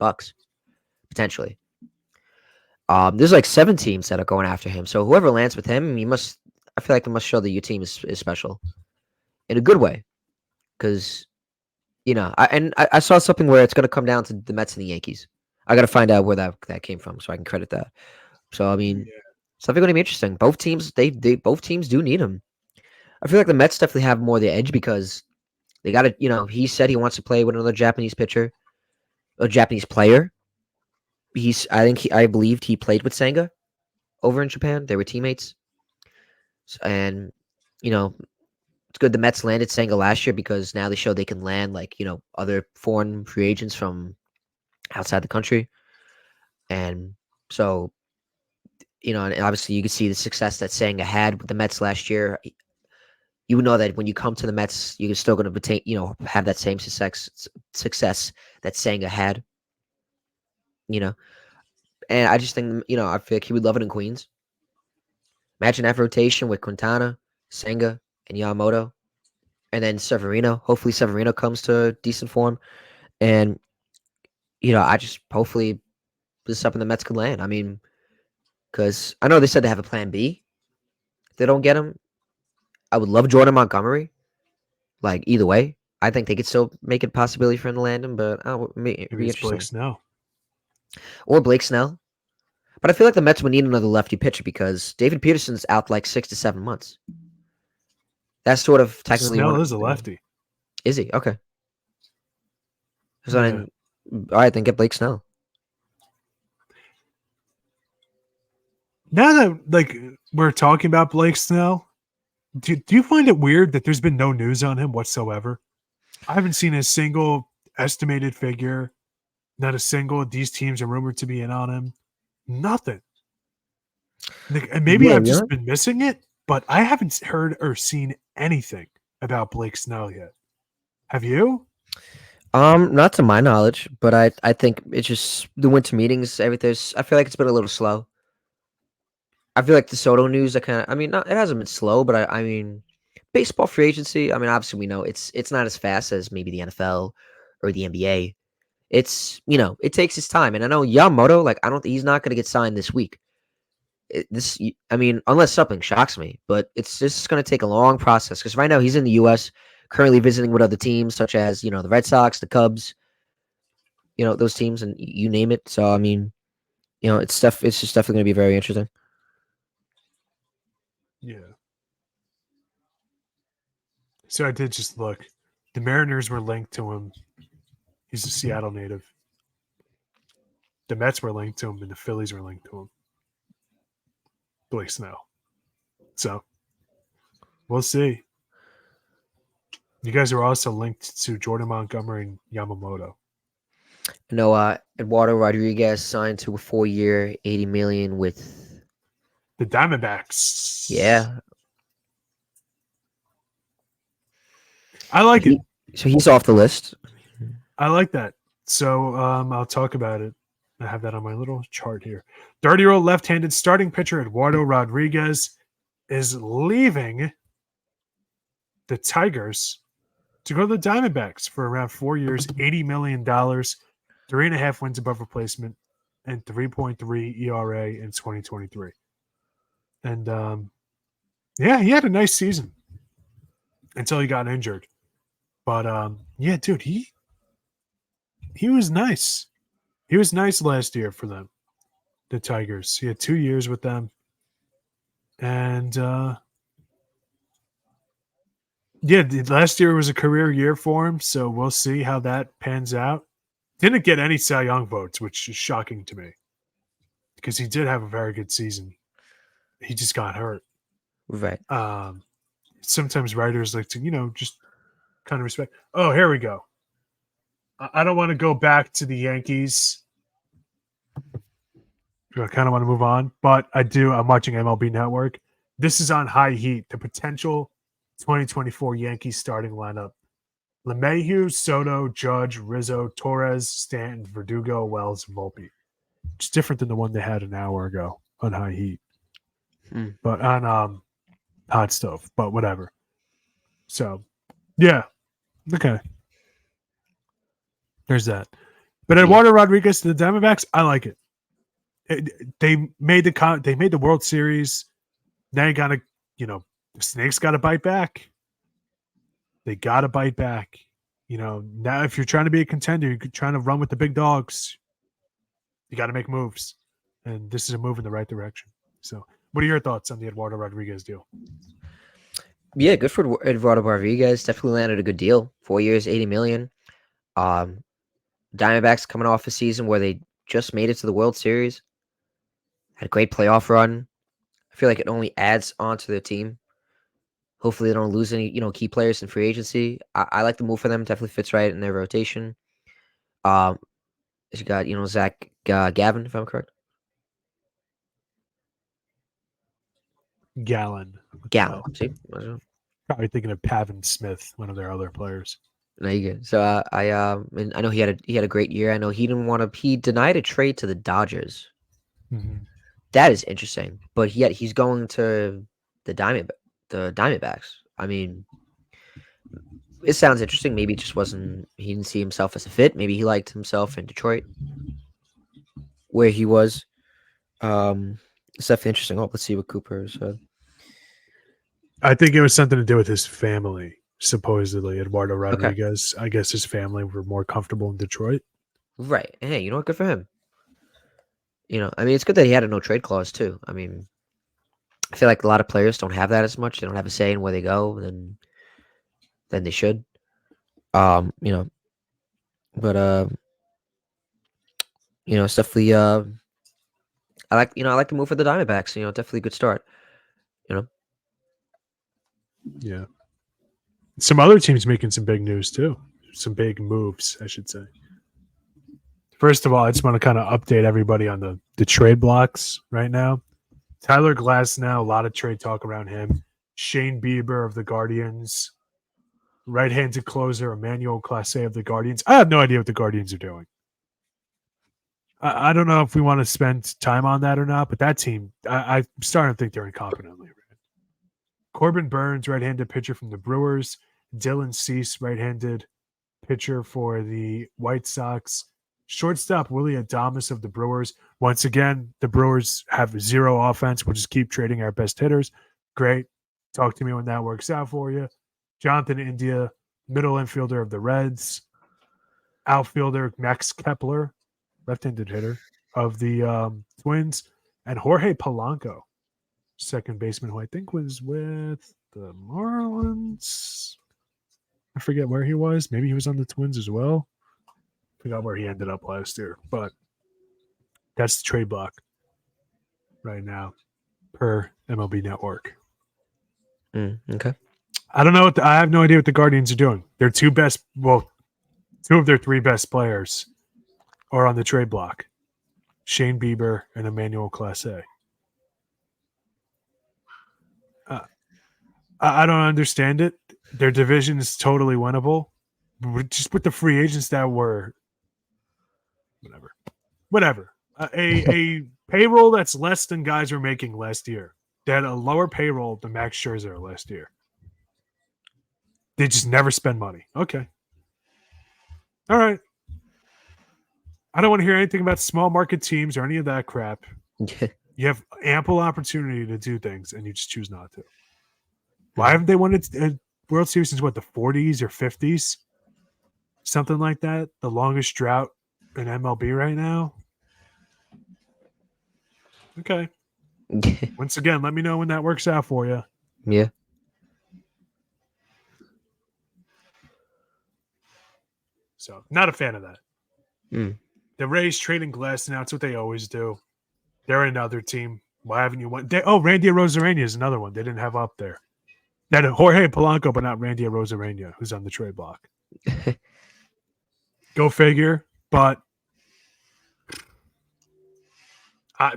potentially. There's like 7 teams that are going after him, so whoever lands with him, you must. I feel like it must show that your team is special in a good way, because I saw something where it's going to come down to the Mets and the Yankees. I got to find out where that came from so I can credit that. So I mean, Yeah. it's definitely going to be interesting. Both teams, they both teams do need him. I feel like the Mets definitely have more the edge because they got to. He said he wants to play with another Japanese pitcher, a Japanese player. I believed he played with Senga over in Japan. They were teammates, and you know, it's good the Mets landed Senga last year because now they show they can land like other foreign free agents from outside the country, and so and obviously you can see the success that Senga had with the Mets last year. You know that when you come to the Mets, you're still going to retain, have that same success that Senga had. You know, and I just think I feel like he would love it in Queens. Imagine that rotation with Quintana, Senga, and Yamamoto, and then Severino. Hopefully, Severino comes to decent form, and I just hopefully this is something the Mets could land. I mean, because I know they said they have a plan B. If they don't get him, I would love Jordan Montgomery. Like either way, I think they could still make it a possibility for him to land him, but it'd Maybe be it's Blake interesting. Snell. Or Blake Snell. But I feel like the Mets would need another lefty pitcher because David Peterson's out like 6 to 7 months. That's sort of technically Snell one. is a lefty. Is he? Okay. So Yeah. then, all right, then get Blake Snell. Now that like we're talking about Blake Snell, do you find it weird that there's been no news on him whatsoever? I haven't seen a single estimated figure, not a single. These teams are rumored to be in on him. Nothing. Like, and maybe Yeah, I've really? just been missing it, but I haven't heard or seen anything about Blake Snell yet. Have you? Not to my knowledge, but I think it's just the winter meetings. Everything's. I feel like it's been a little slow. I feel like the Soto news. I mean, not, it hasn't been slow, but I mean, baseball free agency. I mean, obviously we know it's not as fast as maybe the NFL or the NBA. It's it takes its time, and I know Yamamoto. Like I don't. He's not going to get signed this week. I mean, unless something shocks me, but it's just going to take a long process because right now he's in the U.S. currently visiting with other teams such as the Red Sox, the Cubs, those teams, and you name it. So I mean, it's just definitely going to be very interesting. Yeah. So I did just look. The Mariners were linked to him. He's a Seattle native. The Mets were linked to him, and the Phillies were linked to him. Blake Snell. So we'll see. You guys are also linked to Jordan Montgomery and Yamamoto. Eduardo Rodriguez signed to a 4-year, $80 million with The Diamondbacks. yeah. I like it. So he's off the list. I like that. So I'll talk about it. I have that on my little chart here. 30-year-old left-handed starting pitcher Eduardo Rodriguez is leaving the Tigers to go to the Diamondbacks for around 4 years, $80 million, 3.5 wins above replacement, and 3.3 ERA in 2023. And yeah, he had a nice season until he got injured. But yeah, dude, he was nice. He was nice last year for them, the Tigers. He had 2 years with them. And yeah, last year was a career year for him, so we'll see how that pans out. Didn't get any Cy Young votes, which is shocking to me because he did have a very good season. He just got hurt. Right. Sometimes writers like to, just kind of respect. Oh, here we go. I don't want to go back to the Yankees I kind of want to move on, but I'm watching MLB Network. This is on high heat. The potential 2024 Yankees starting lineup: LeMahieu, Soto, Judge, Rizzo, Torres, Stanton, Verdugo, Wells, Volpe. It's different than the one they had an hour ago on high heat, but on hot stove. But whatever. So, yeah, okay. There's that. But Eduardo Rodriguez to the Diamondbacks, I like it. They made the World Series. Now you gotta, the Snakes gotta bite back. They gotta bite back. Now if you're trying to be a contender, you're trying to run with the big dogs, you gotta make moves. And this is a move in the right direction. So what are your thoughts on the Eduardo Rodriguez deal? Yeah, good for Eduardo Rodriguez. Definitely landed a good deal. 4 years, $80 million. Diamondbacks coming off a season where they just made it to the World Series. Had a great playoff run. I feel like it only adds on to their team. Hopefully they don't lose any, key players in free agency. I like the move for them. Definitely fits right in their rotation. You got, Zach Gavin, if I'm correct. Gallon. Gallon. See? Probably thinking of Pavin Smith, one of their other players. No, you good. So and I know he had a great year. I know he denied a trade to the Dodgers. Mm-hmm. That is interesting. But yet he's going to the Diamondbacks. I mean, it sounds interesting. Maybe it just wasn't. He didn't see himself as a fit. Maybe he liked himself in Detroit, where he was. It's definitely interesting. Oh, let's see what Cooper said. I think it was something to do with his family. Supposedly, Eduardo Rodriguez. Okay. I guess his family were more comfortable in Detroit. Right. Hey, you know what? Good for him. I mean, it's good that he had a no trade clause too. I mean, I feel like a lot of players don't have that as much. They don't have a say in where they go than they should. But it's definitely I like the move for the Diamondbacks. Definitely a good start. Yeah. Some other teams making some big news too. Some big moves, I should say. First of all, I just want to kind of update everybody on the trade blocks right now. Tyler Glasnow, a lot of trade talk around him. Shane Bieber of the Guardians. Right-handed closer Emmanuel Clase of the Guardians. I have no idea what the Guardians are doing. I don't know if we want to spend time on that or not, but that team, I'm starting to think they're incompetently ran. Corbin Burns, right-handed pitcher from the Brewers. Dylan Cease, right-handed pitcher for the White Sox. Shortstop Willie Adames of the Brewers. Once again, the Brewers have zero offense. We'll just keep trading our best hitters. Great. Talk to me when that works out for you. Jonathan India, middle infielder of the Reds. Outfielder Max Kepler, left-handed hitter of the Twins. And Jorge Polanco, second baseman, who I think was with the Marlins. I forget where he was. Maybe he was on the Twins as well. Forgot where he ended up last year. But that's the trade block right now per MLB Network. Okay. I don't know. I have no idea what the Guardians are doing. Their two of their three best players are on the trade block. Shane Bieber and Emmanuel Clase. I don't understand it. Their division is totally winnable. Just with the free agents that were whatever. A payroll that's less than guys were making last year. They had a lower payroll than Max Scherzer last year. They just never spend money. Okay. All right. I don't want to hear anything about small market teams or any of that crap. You have ample opportunity to do things, and you just choose not to. Why haven't they won a World Series since, the 40s or 50s? Something like that. The longest drought in MLB right now. Okay. Once again, let me know when that works out for you. Yeah. So, not a fan of that. The Rays trading Glasnow. It's what they always do. They're another team. Why haven't you won? Randy Arozarena is another one they didn't have up there. That Jorge Polanco, but not Randy Arozarena, who's on the trade block. Go figure. But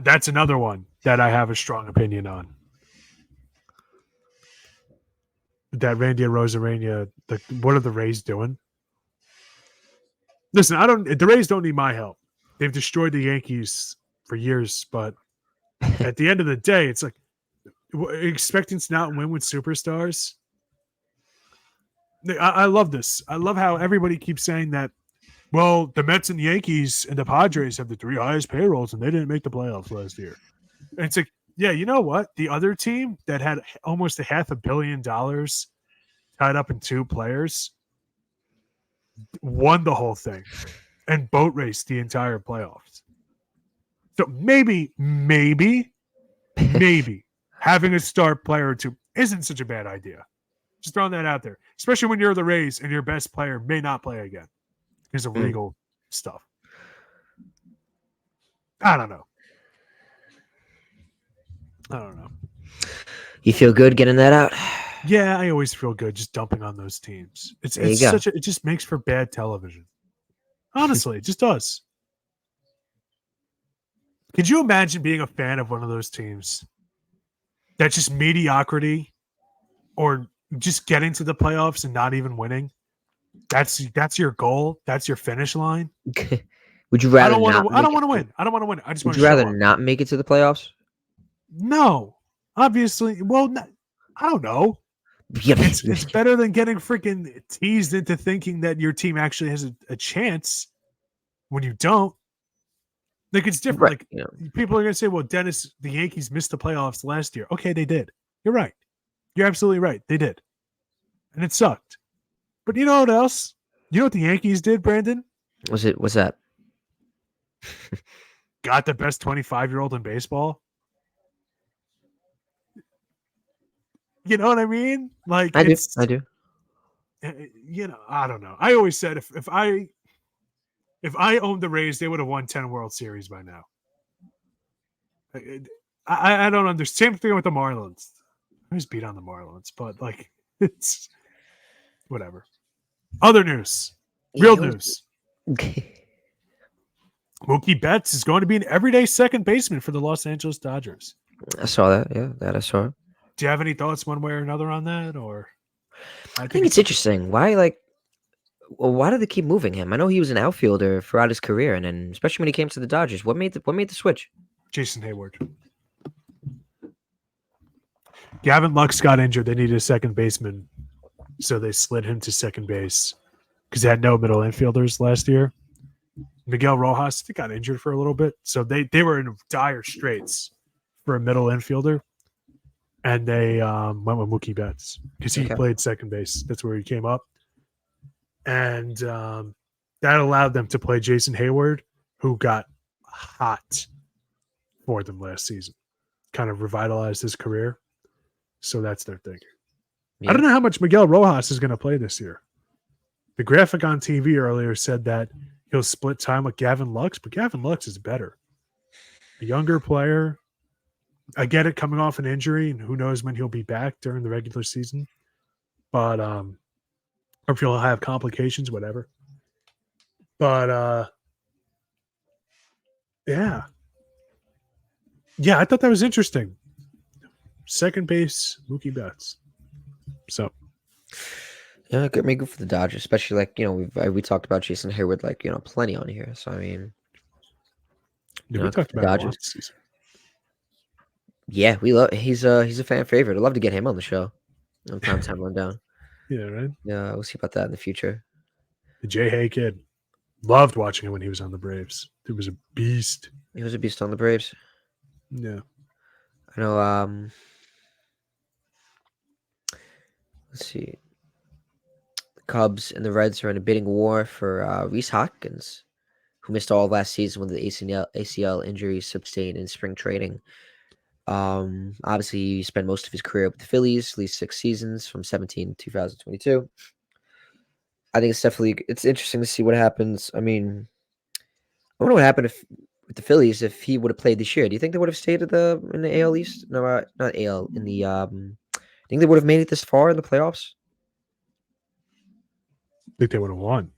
That's another one that I have a strong opinion on. That Randy Arozarena, what are the Rays doing? Listen, the Rays don't need my help. They've destroyed the Yankees for years, but at the end of the day, it's like expecting to not win with superstars. I love this. I love how everybody keeps saying that, well, the Mets and the Yankees and the Padres have the 3 highest payrolls and they didn't make the playoffs last year. And it's like, yeah, you know what? The other team that had almost $500 million tied up in 2 players won the whole thing and boat raced the entire playoffs. So maybe having a star player or 2 isn't such a bad idea. Just throwing that out there, especially when you're the Rays and your best player may not play again because of legal stuff. I don't know. You feel good getting that out? Yeah, I always feel good just dumping on those teams. It just makes for bad television. Honestly, it just does. Could you imagine being a fan of one of those teams? That's just mediocrity or just getting to the playoffs and not even winning. That's your goal. That's your finish line. Would you rather I don't want to win. I don't want to win. I just want to show up. Would you rather not make it to the playoffs? No, obviously. Well, I don't know. It's better than getting freaking teased into thinking that your team actually has a chance when you don't. Like, it's different. Right, like people are going to say, well, Dennis, the Yankees missed the playoffs last year. Okay, they did. You're right. You're absolutely right. They did. And it sucked. But you know what else? You know what the Yankees did, Brandon? What's that? Got the best 25-year-old in baseball. You know what I mean? Like, I do. I don't know. I always said if I owned the Rays, they would have won 10 World Series by now. I don't understand. Same thing with the Marlins. I always beat on the Marlins, but like it's whatever. Other news. Real news. Mookie Betts is going to be an everyday second baseman for the Los Angeles Dodgers. I saw that. Yeah, that I saw. Do you have any thoughts one way or another on that? Or I think it's interesting. Why do they keep moving him? I know he was an outfielder throughout his career, and then especially when he came to the Dodgers. What made the switch? Jason Hayward. Gavin Lux got injured. They needed a second baseman, so they slid him to second base because they had no middle infielders last year. Miguel Rojas got injured for a little bit, so they were in dire straits for a middle infielder, and they went with Mookie Betts because he played second base. That's where he came up, and that allowed them to play Jason Hayward, who got hot for them last season, kind of revitalized his career. So that's their thing. Yeah. I don't know how much Miguel Rojas is going to play this year. The graphic on TV earlier said that he'll split time with Gavin Lux, but Gavin Lux is better. A younger player. I get it coming off an injury, and who knows when he'll be back during the regular season. But or if he'll have complications, whatever. But yeah. Yeah, I thought that was interesting. Second base, Mookie Betts. So yeah, it made good for the Dodgers, especially we talked about Jason Hayward plenty on here. So I mean, we talked about Dodgers. This season. Yeah, we love. He's a fan favorite. I'd love to get him on the show. Time rundown. Yeah, right. Yeah, we'll see about that in the future. The J. Hay kid, loved watching him when he was on the Braves. He was a beast. He was a beast on the Braves. Yeah, I know. Let's see. The Cubs and the Reds are in a bidding war for Rhys Hoskins, who missed all of last season with the ACL injury sustained in spring training. Obviously, he spent most of his career with the Phillies, at least 6 seasons from 2017 to 2022. I think it's interesting to see what happens. I mean, I wonder what happened with the Phillies if he would have played this year. Do you think they would have stayed in the AL East? No, not AL. In the I think they would have made it this far in the playoffs. I think they would have won.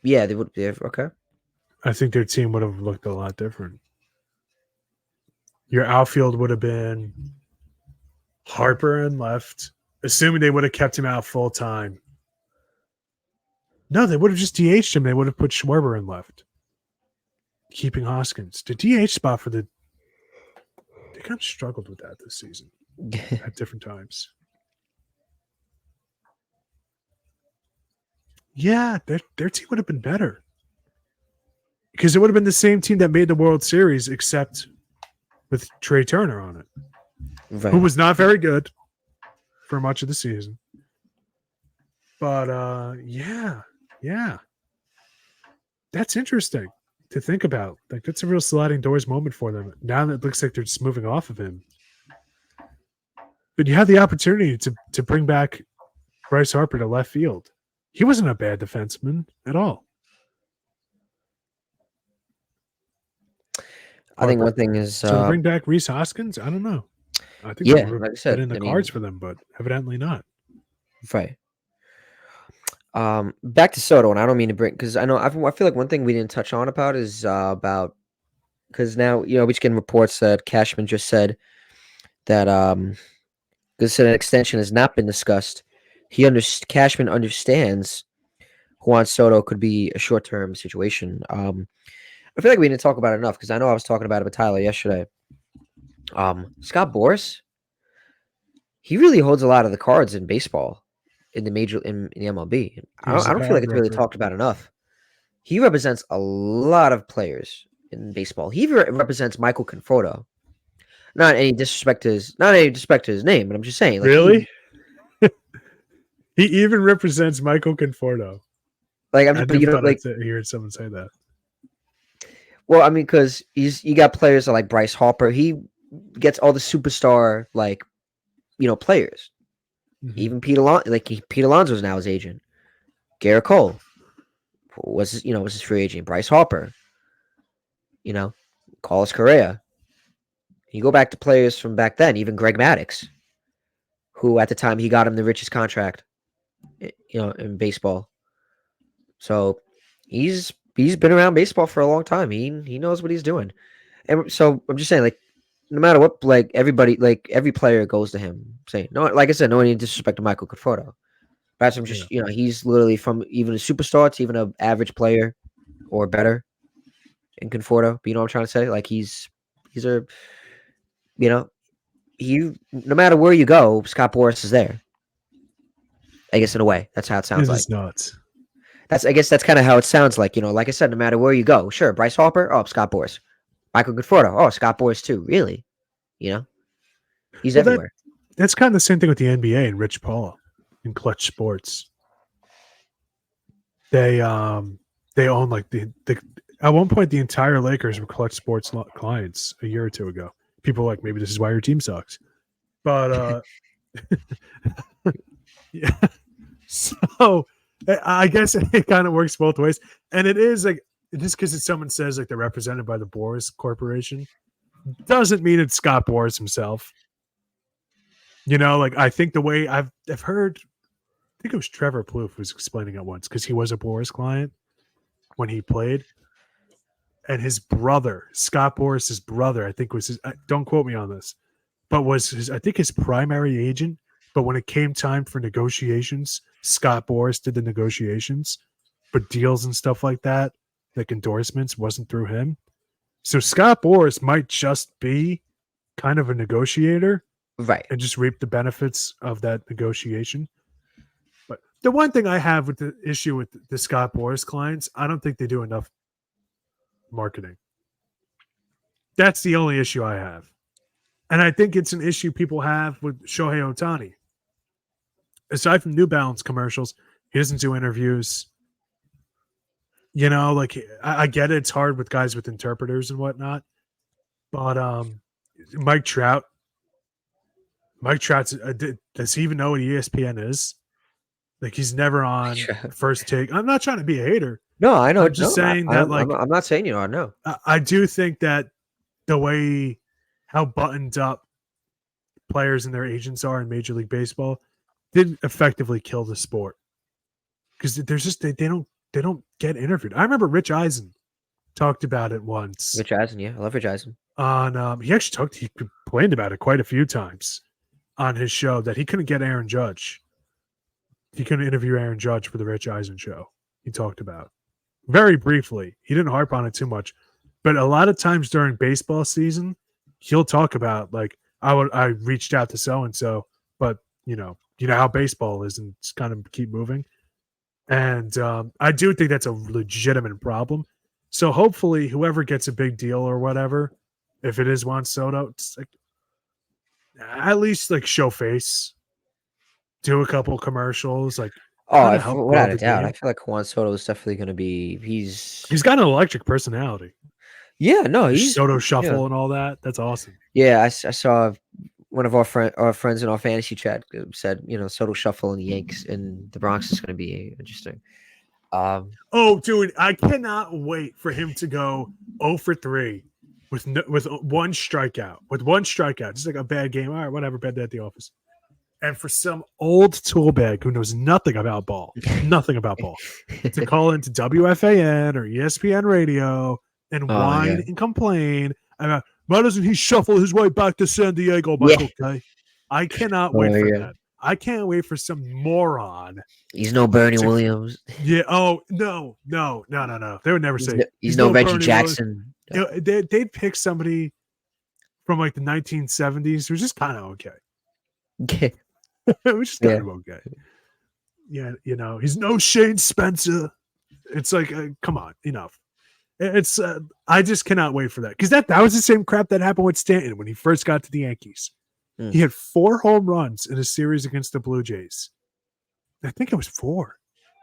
Yeah, they would. Yeah, okay. I think their team would have looked a lot different. Your outfield would have been Harper in left, assuming they would have kept him out full time. No, they would have just DH'd him. They would have put Schwarber in left, keeping Hoskins. The DH spot for the they kind of struggled with that this season at different times. Yeah, their team would have been better because it would have been the same team that made the World Series, except with Trey Turner on it, Right. who was not very good for much of the season. But yeah, that's interesting to think about. Like that's a real sliding doors moment for them. Now that it looks like they're just moving off of him, but you had the opportunity to bring back Bryce Harper to left field. He wasn't a bad defenseman at all. I think one thing is so bring back Rhys Hoskins. I don't know. I think yeah, that would like I have said, been in the cards for them, but evidently not. Right. Back to Soto, and I don't mean to bring because I feel like one thing we didn't touch on about is about because now we're just getting reports that Cashman just said that this an extension has not been discussed. Cashman understands Juan Soto could be a short-term situation. I feel like we didn't talk about it enough because I know I was talking about it with Tyler yesterday. Scott Boras, he really holds a lot of the cards in baseball, in the MLB. I don't feel like it's really talked about enough. He represents a lot of players in baseball. He represents Michael Conforto. Not any disrespect to his name, but I'm just saying. Like, really? He even represents Michael Conforto. Like I never thought I'd hear someone say that. Well, I mean, because you got players like Bryce Harper. He gets all the superstar players. Mm-hmm. Even Pete Alonso's now his agent. Garrett Cole was his free agent. Bryce Harper. Carlos Correa. You go back to players from back then, even Greg Maddux, who at the time he got him the richest contract, in baseball. So he's been around baseball for a long time. He knows what he's doing. And so I'm just saying, like, no matter what, like everybody, like every player goes to him saying, no, like I said, no any disrespect to Michael Conforto. But I'm just, he's literally from even a superstar to even an average player or better in Conforto. But you know what I'm trying to say? Like he's a, no matter where you go, Scott Boras is there. I guess in a way, that's how it sounds like. This is nuts. I guess that's kind of how it sounds like, like I said, no matter where you go. Sure, Bryce Harper, oh, Scott Boras. Michael Conforto, oh, Scott Boras too. Really? He's everywhere. That's kind of the same thing with the NBA and Rich Paul in Clutch Sports. They own like the at one point the entire Lakers were Clutch Sports clients a year or two ago. People were like, maybe this is why your team sucks. But yeah. So I guess it kind of works both ways. And it is like just because someone says like they're represented by the Boras Corporation doesn't mean it's Scott Boras himself. Like I think the way I've heard, I think it was Trevor Plouffe was explaining it once because he was a Boras client when he played. And his brother, Scott Boras' brother, I think was his, don't quote me on this, but was I think his primary agent. But when it came time for negotiations, Scott Boras did the negotiations, but deals and stuff like that, like endorsements, wasn't through him. So Scott Boras might just be kind of a negotiator, right, and just reap the benefits of that negotiation. But the one thing I have with the issue with the Scott Boras clients, I don't think they do enough marketing. That's the only issue I have. And I think it's an issue people have with Shohei Ohtani. Aside from New Balance commercials, he doesn't do interviews. Like I get it. It's hard with guys with interpreters and whatnot. But Mike Trout's, does he even know what ESPN is? Like he's never on First Take. I'm not trying to be a hater. No, I know. I'm just saying that I'm not saying I know. I do think that the way how buttoned up players and their agents are in Major League Baseball didn't effectively kill the sport because there's just they don't get interviewed. I remember Rich Eisen talked about it once. Rich Eisen, yeah, I love Rich Eisen. on he complained about it quite a few times on his show that he couldn't get Aaron Judge. He couldn't interview Aaron Judge for the Rich Eisen show. He talked about very briefly. He didn't harp on it too much, but a lot of times during baseball season, he'll talk about like I reached out to so and so, but you know how baseball is, and just kind of keep moving. And I do think that's a legitimate problem. So hopefully, whoever gets a big deal or whatever, if it is Juan Soto, it's like, at least like show face, do a couple commercials, like kind of help grow Without a the doubt, I game. feel like Juan Soto is definitely going to be. He's got an electric personality. Yeah, no, The he's Soto yeah, shuffle and all that. That's awesome. yeah. I saw one of our friends in our fantasy chat said, Soto Shuffle in the Yanks in the Bronx is going to be interesting. Oh, dude, I cannot wait for him to go 0 for 3 with with one strikeout. With one strikeout, just like a bad game. All right, whatever, bad day at the office. And for some old tool bag who knows nothing about ball, to call into WFAN or ESPN radio and Oh my whine god. and complain about why doesn't he shuffle his way back to San Diego, Yeah. Michael K? I cannot Oh wait my for god. that. I can't wait for some moron He's no Bernie to Williams. yeah. Oh no, no, no, no, no. They would never say He's he's no no Reggie Bernie Williams. Jackson. You know, they'd pick somebody from like the 1970s who's just kind of okay. Which is kind Yeah. of okay. Yeah, he's no Shane Spencer. It's like, come on, enough. It's I just cannot wait for that because that was the same crap that happened with Stanton when he first got to the Yankees. Mm. He had 4 home runs in a series against the Blue Jays. I think it was 4.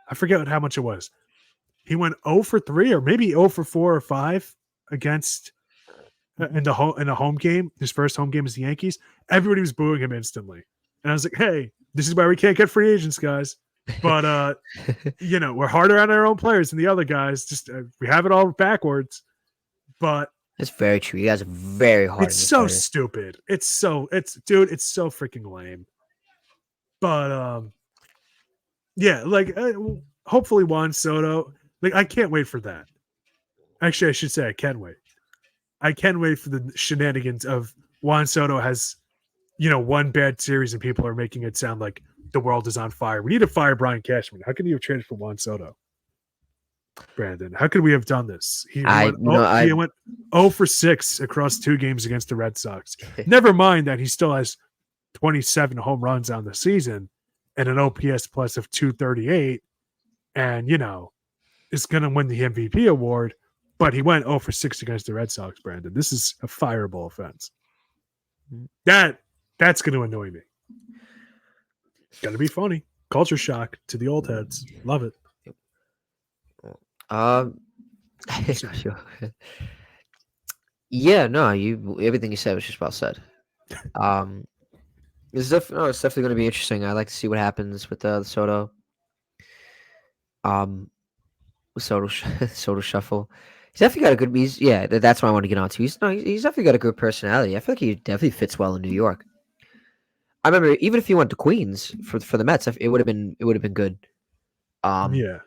I forget how much it was. He went 0 for 3 or maybe 0 for 4 or 5 against in the home game. His first home game as the Yankees. Everybody was booing him instantly, and I was like, "Hey, this is why we can't get free agents, guys." But we're harder on our own players than the other guys. Just we have it all backwards. But That's very true. You guys are very hard. it's so stupid. It's so freaking lame. But yeah, like hopefully Juan Soto. Like I can't wait for that. Actually, I should say I can wait. I can wait for the shenanigans of Juan Soto has, one bad series and people are making it sound like the world is on fire. We need to fire Brian Cashman. How can you have traded for Juan Soto? Brandon, how could we have done this? He went 0 for 6 across 2 games against the Red Sox. Never mind that he still has 27 home runs on the season and an OPS plus of 238 and, is going to win the MVP award, but he went 0 for 6 against the Red Sox, Brandon. This is a fireable offense. That's going to annoy me. Going to be funny. Culture shock to the old heads. Love it. Yeah, no, everything you said was just well said. It's definitely going to be interesting. I like to see what happens with the Soto. Soto Soto shuffle. He's definitely got a good. That's what I want to get onto. He's definitely got a good personality. I feel like he definitely fits well in New York. I remember even if he went to Queens for the Mets, it would have been good. Yeah.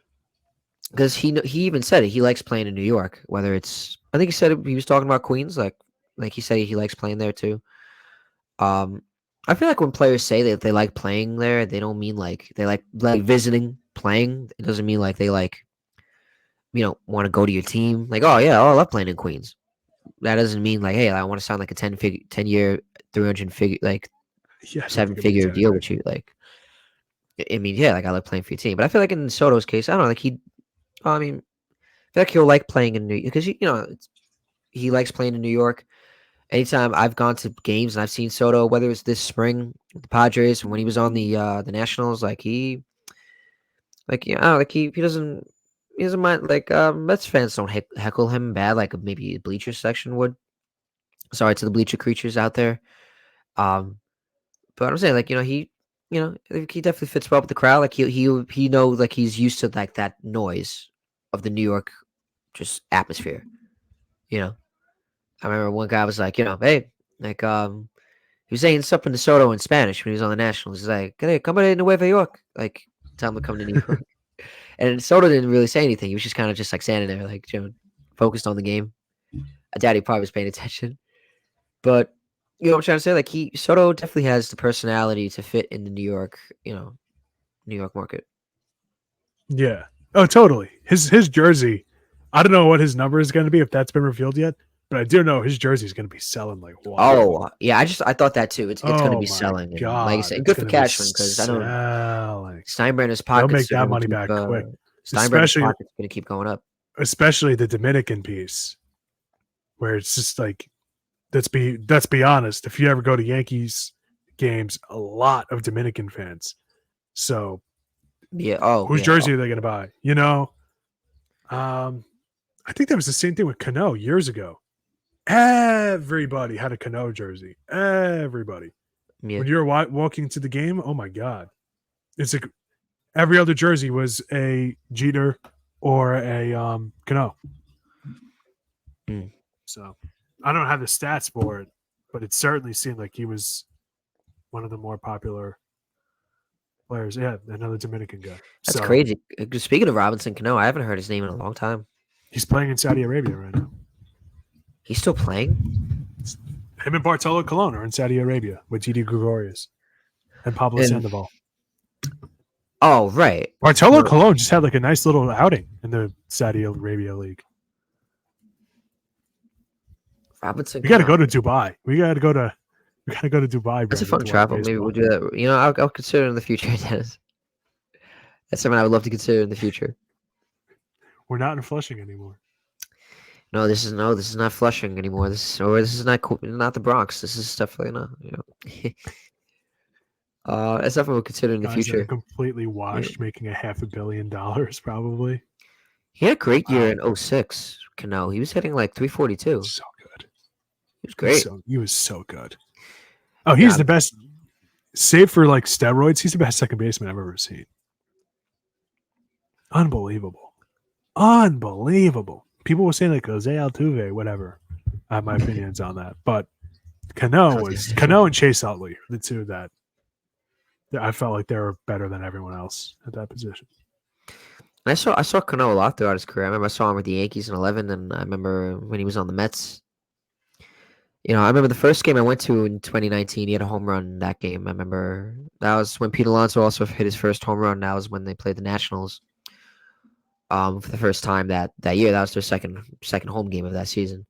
Because he even said it. He likes playing in New York. Whether it's, I think he said he was talking about Queens. Like he said he likes playing there too. I feel like when players say that they like playing there, they don't mean like they like visiting playing. It doesn't mean like they like, want to go to your team. Like, oh yeah, I love playing in Queens. That doesn't mean like, hey, I want to sign like a 10-year, 300 figure, like 7-figure deal with you. Like, I mean, yeah, like I like playing for your team. But I feel like in Soto's case, I don't know, like I feel like he'll like playing in New York because he likes playing in New York. Anytime I've gone to games and I've seen Soto, whether it's this spring with the Padres when he was on the Nationals, like he doesn't mind, like Mets fans don't heckle him bad like maybe a bleacher section would. Sorry to the bleacher creatures out there. But I'm saying, like, he definitely fits well with the crowd. Like he knows, like he's used to like that noise of the New York just atmosphere. I remember one guy was like, hey, like he was saying something to Soto in Spanish when he was on the Nationals. He's like, hey, come to Nueva York. Like, tell him to come to New York. And Soto didn't really say anything. He was just kind of just like standing there, like, focused on the game. I doubt he probably was paying attention. But you know what I'm trying to say? Like Soto definitely has the personality to fit in the New York, New York market. Yeah. Oh, totally. His jersey. I don't know what his number is going to be if that's been revealed yet, but I do know his jersey is going to be selling like wild. Oh, yeah, I thought that too. It's going to Oh be my selling, and like I god, said, it's good for going to be Cashman because I know selling. Steinbrenner's They'll make pockets are that going to money keep back quick, Steinbrenner's especially pockets are going to keep going up. especially the Dominican piece, where it's just like let's be honest. If you ever go to Yankees games, a lot of Dominican fans. So Yeah. Oh, whose yeah. jersey are they going to buy? I think that was the same thing with Cano years ago. Everybody had a Cano jersey. Everybody. Yeah. When you're walking to the game, oh my god, it's like every other jersey was a Jeter or a Cano. Mm. So I don't have the stats for it, but it certainly seemed like he was one of the more popular players. Yeah, another Dominican guy. That's So crazy. Speaking of Robinson Cano, I haven't heard his name in a long time. he's playing in Saudi Arabia right now. He's still playing? Him and Bartolo Colon are in Saudi Arabia with Didi Gregorius and Pablo And Sandoval. oh, right. Bartolo No, Colon just had like a nice little outing in the Saudi Arabia League. Robinson We got to Cano. go to Dubai. We got to go to Dubai, That's a Brandon, fun to watch travel. Maybe we'll baseball. do that. I'll consider in the future, Dennis. That's something I would love to consider in the future. We're not in Flushing anymore. This is not Flushing anymore. This is not the Bronx. This is definitely not. That's something we'll consider in the Guys that are future. completely Yeah. washed, making $500 million probably. He had a great year Wow, in '06. Cano. He was hitting like 342. so good. He was great. He was so good. Oh, Yeah, he's the best. Save for like steroids, he's the best second baseman I've ever seen. Unbelievable. Unbelievable. People were saying like Jose Altuve, whatever. I have my opinions on that. But Cano and Chase Utley, the two that I felt like they were better than everyone else at that position. I saw Cano a lot throughout his career. I remember I saw him with the Yankees in '11, and I remember when he was on the Mets. I remember the first game I went to in 2019. He had a home run in that game. I remember that was when Pete Alonso also hit his first home run. That was when they played the Nationals. For the first time that year. That was their second home game of that season.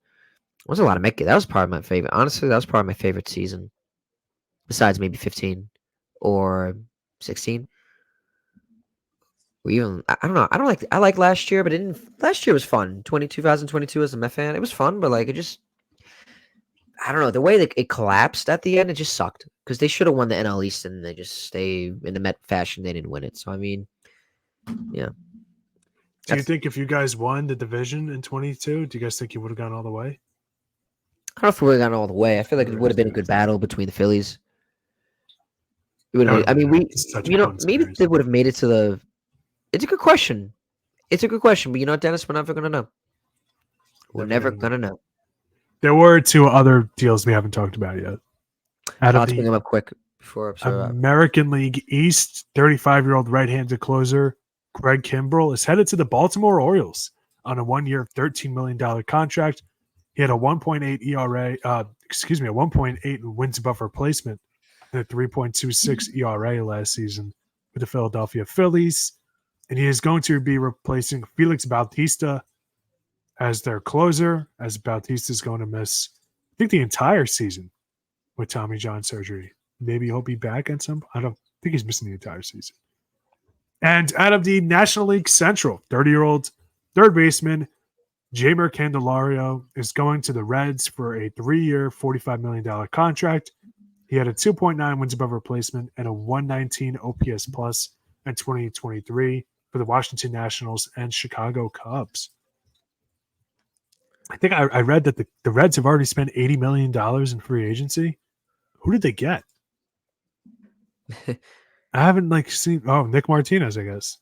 It was a lot of Met. That was probably my favorite. Honestly, that was probably my favorite season, besides maybe 15 or 16. Or even I don't know. I like last year, but it didn't. Last year was fun. 2022 as a Met fan, it was fun, but like it just I don't know the way that it collapsed at the end. It just sucked because they should have won the NL East and they just stay in the Met fashion. They didn't win it. So I mean, yeah. Do you think if you guys won the division in 22, do you guys think you would have gone all the way? I don't know if we would have gone all the way. I feel like it would have been a good battle between the Phillies. It would have been, I mean, such a fun maybe series. they would have made it to the. It's a good question. It's a good question, but Dennis, we're never gonna know. We're never gonna know. There were two other deals we haven't talked about yet. Out of Let's bring the them up quick before American League East, 35-year-old right-handed closer Greg Kimbrell is headed to the Baltimore Orioles on a 1-year, $13 million contract. He had a 1.8 ERA, a 1.8 wins above replacement and a 3.26 ERA last season with the Philadelphia Phillies. And he is going to be replacing Felix Bautista as their closer, as Bautista is going to miss, I think, the entire season with Tommy John surgery. Maybe he'll be back at some. I don't think he's missing the entire season. And out of the National League Central, 30-year-old third baseman Jamer Candelario is going to the Reds for a 3-year, $45 million contract. He had a 2.9 wins above replacement and a 119 OPS plus in 2023 for the Washington Nationals and Chicago Cubs. I think I read that the Reds have already spent $80 million in free agency. Who did they get? I haven't seen. Oh, Nick Martinez, I guess.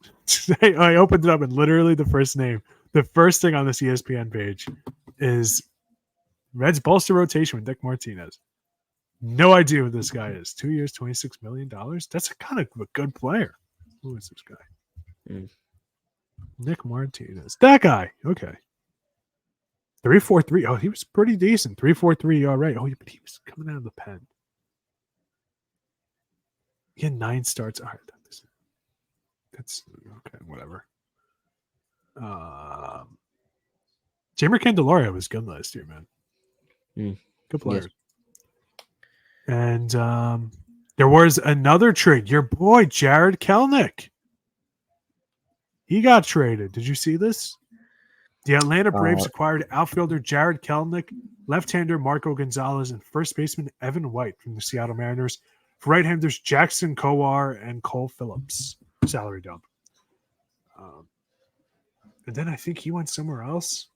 I opened it up and literally the first thing on this ESPN page is Reds bolster rotation with Nick Martinez. No idea who this guy is. 2 years, $26 million. That's a kind of a good player. Who is this guy? Nick Martinez. That guy. Okay. 3.43. Oh, he was pretty decent. 3.43 ERA. Oh, but he was coming out of the pen. He had 9 starts. All right, that's okay. Whatever. Jamer Candelario was good last year, man. Good player. Yes. And there was another trade. Your boy Jared Kelenic. He got traded. Did you see this? The Atlanta Braves acquired outfielder Jared Kelenic, left-hander Marco Gonzalez, and first baseman Evan White from the Seattle Mariners for right-handers Jackson Kowar and Cole Phillips. Salary dump. And then I think he went somewhere else.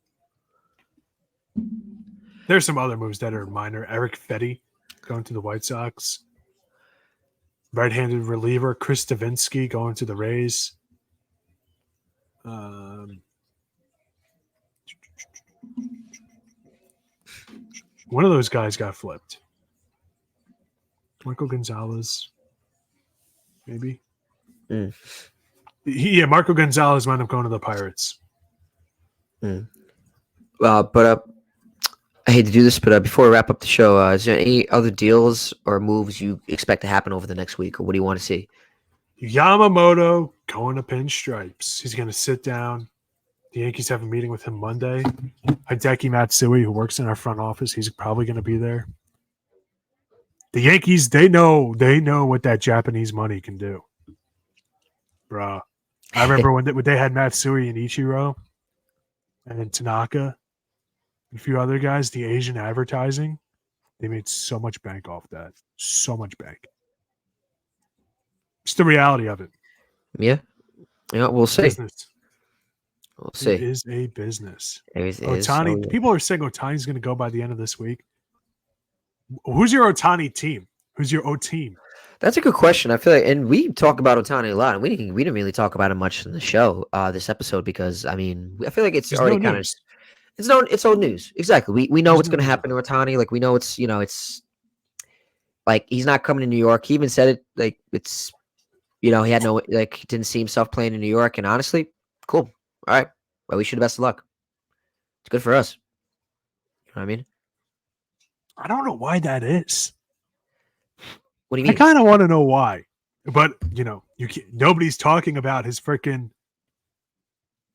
There's some other moves that are minor. Eric Fetty going to the White Sox. Right-handed reliever Chris Stavinsky going to the Rays. One of those guys got flipped. Marco Gonzalez, maybe. Marco Gonzalez wound up going to the Pirates. But I hate to do this, but before we wrap up the show, is there any other deals or moves you expect to happen over the next week, or what do you want to see? Yamamoto going to Pinstripes. He's going to sit down. The Yankees have a meeting with him Monday. Hideki Matsui, who works in our front office, he's probably going to be there. The Yankees, they know what that Japanese money can do. Bruh. I remember when they had Matsui and Ichiro and Tanaka and a few other guys, the Asian advertising, they made so much bank off that. So much bank. It's the reality of it. Yeah. We'll see. Business. We'll see. It is a business. Ohtani, people are saying Ohtani's going to go by the end of this week. Who's your Ohtani team? Who's your O team? That's a good question. I feel like, and we talk about Ohtani a lot, and we didn't really talk about him much in the show, this episode, because I feel like it's already kind of it's old news. Exactly. We know what's going to happen to Ohtani. Like, we know it's like he's not coming to New York. He even said it. Like, it's he had didn't see himself playing in New York. And honestly, cool. All right. Well, we should have best of luck. It's good for us. You know what I mean? I don't know why that is. What do you mean? I kind of want to know why, but nobody's talking about his freaking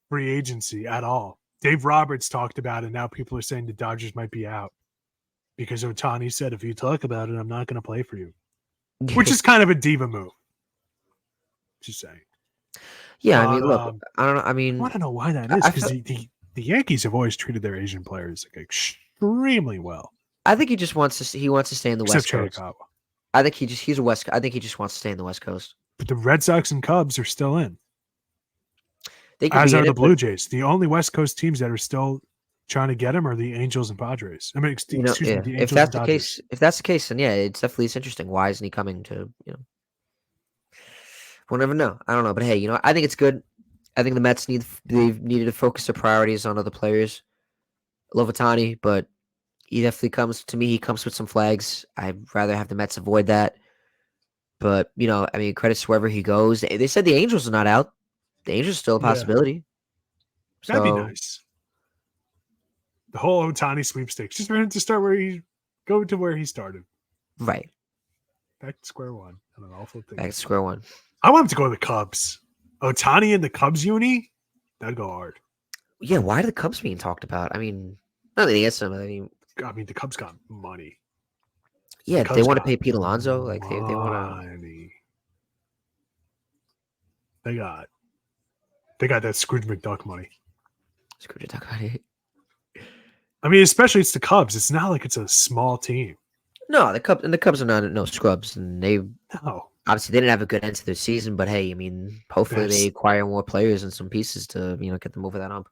free agency at all. Dave Roberts talked about it. Now people are saying the Dodgers might be out because Ohtani said, if you talk about it, I'm not going to play for you, which is kind of a diva move. Just saying. Yeah, look, I don't know. I want to know why that is, because the Yankees have always treated their Asian players extremely well. I think he just wants to stay in the West Coast. Chiricahua. I think he's a West. I think he just wants to stay in the West Coast. But the Red Sox and Cubs are still in. As are the Blue Jays. The only West Coast teams that are still trying to get him are the Angels and Padres. The Angels if that's the case, then yeah, it's interesting. Why isn't he coming to We'll never know. I don't know, but hey, I think it's good. I think the Mets needed to focus their priorities on other players. I love Ohtani, but he definitely comes with some flags. I'd rather have the Mets avoid that. But credits to wherever he goes. They said the Angels are not out. The Angels are still a possibility. That'd be nice. The whole Ohtani sweepstakes, just for him to start where he started. Right. Back to square one. An awful thing. Back to square one. I want him to go to the Cubs. Ohtani in the Cubs uni? That'd go hard. Yeah, why are the Cubs being talked about? Nothing against them. The Cubs got money. Yeah, they want to pay Pete Alonso. Like they want to. They got that Scrooge McDuck money. Scrooge McDuck money. Especially it's the Cubs. It's not like it's a small team. No, the Cubs are not no scrubs, and obviously they didn't have a good end to their season. But hey, hopefully they acquire more players and some pieces to get them over that hump.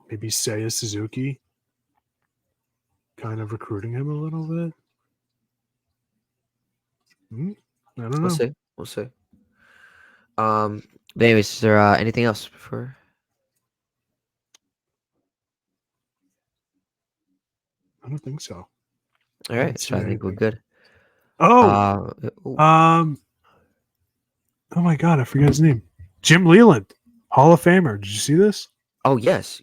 Maybe Seiya Suzuki, kind of recruiting him a little bit. I don't know. We'll see. But anyways, is there anything else before? I don't think so. All right, so I think we're good. Oh, oh my God, I forgot his name. Jim Leland, Hall of Famer. Did you see this? Oh yes.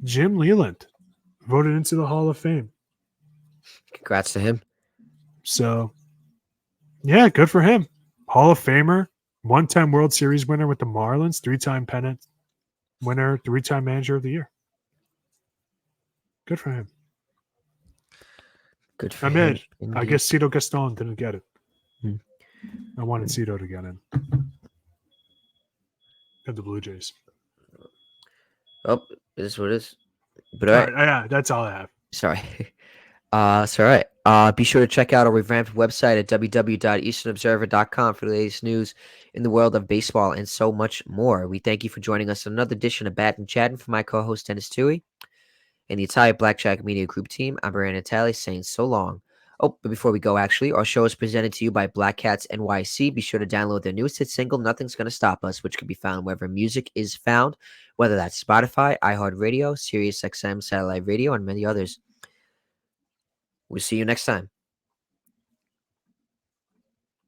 Jim Leland voted into the Hall of Fame. Congrats to him. So, yeah, good for him. Hall of Famer, one-time World Series winner with the Marlins, three-time pennant winner, three-time manager of the year. Good for him. Good for I'm him. in. I guess Cito Gaston didn't get it. Hmm. I wanted Cito to get in. Got the Blue Jays. Oh, it is what it is. But All all right, right. yeah, that's all I have. Sorry. It's all right. Be sure to check out our revamped website at www.easternobserver.com for the latest news in the world of baseball and so much more. We thank you for joining us on another edition of Battin Chattin for my co-host Denis Tuohy and the entire Blackjack Media Group team. I'm Brandon Natale saying so long. Oh, but before we go, actually, our show is presented to you by Black Cats NYC. Be sure to download their newest hit single, Nothing's Gonna Stop Us, which can be found wherever music is found, whether that's Spotify, iHeartRadio, SiriusXM, Satellite Radio, and many others. We'll see you next time.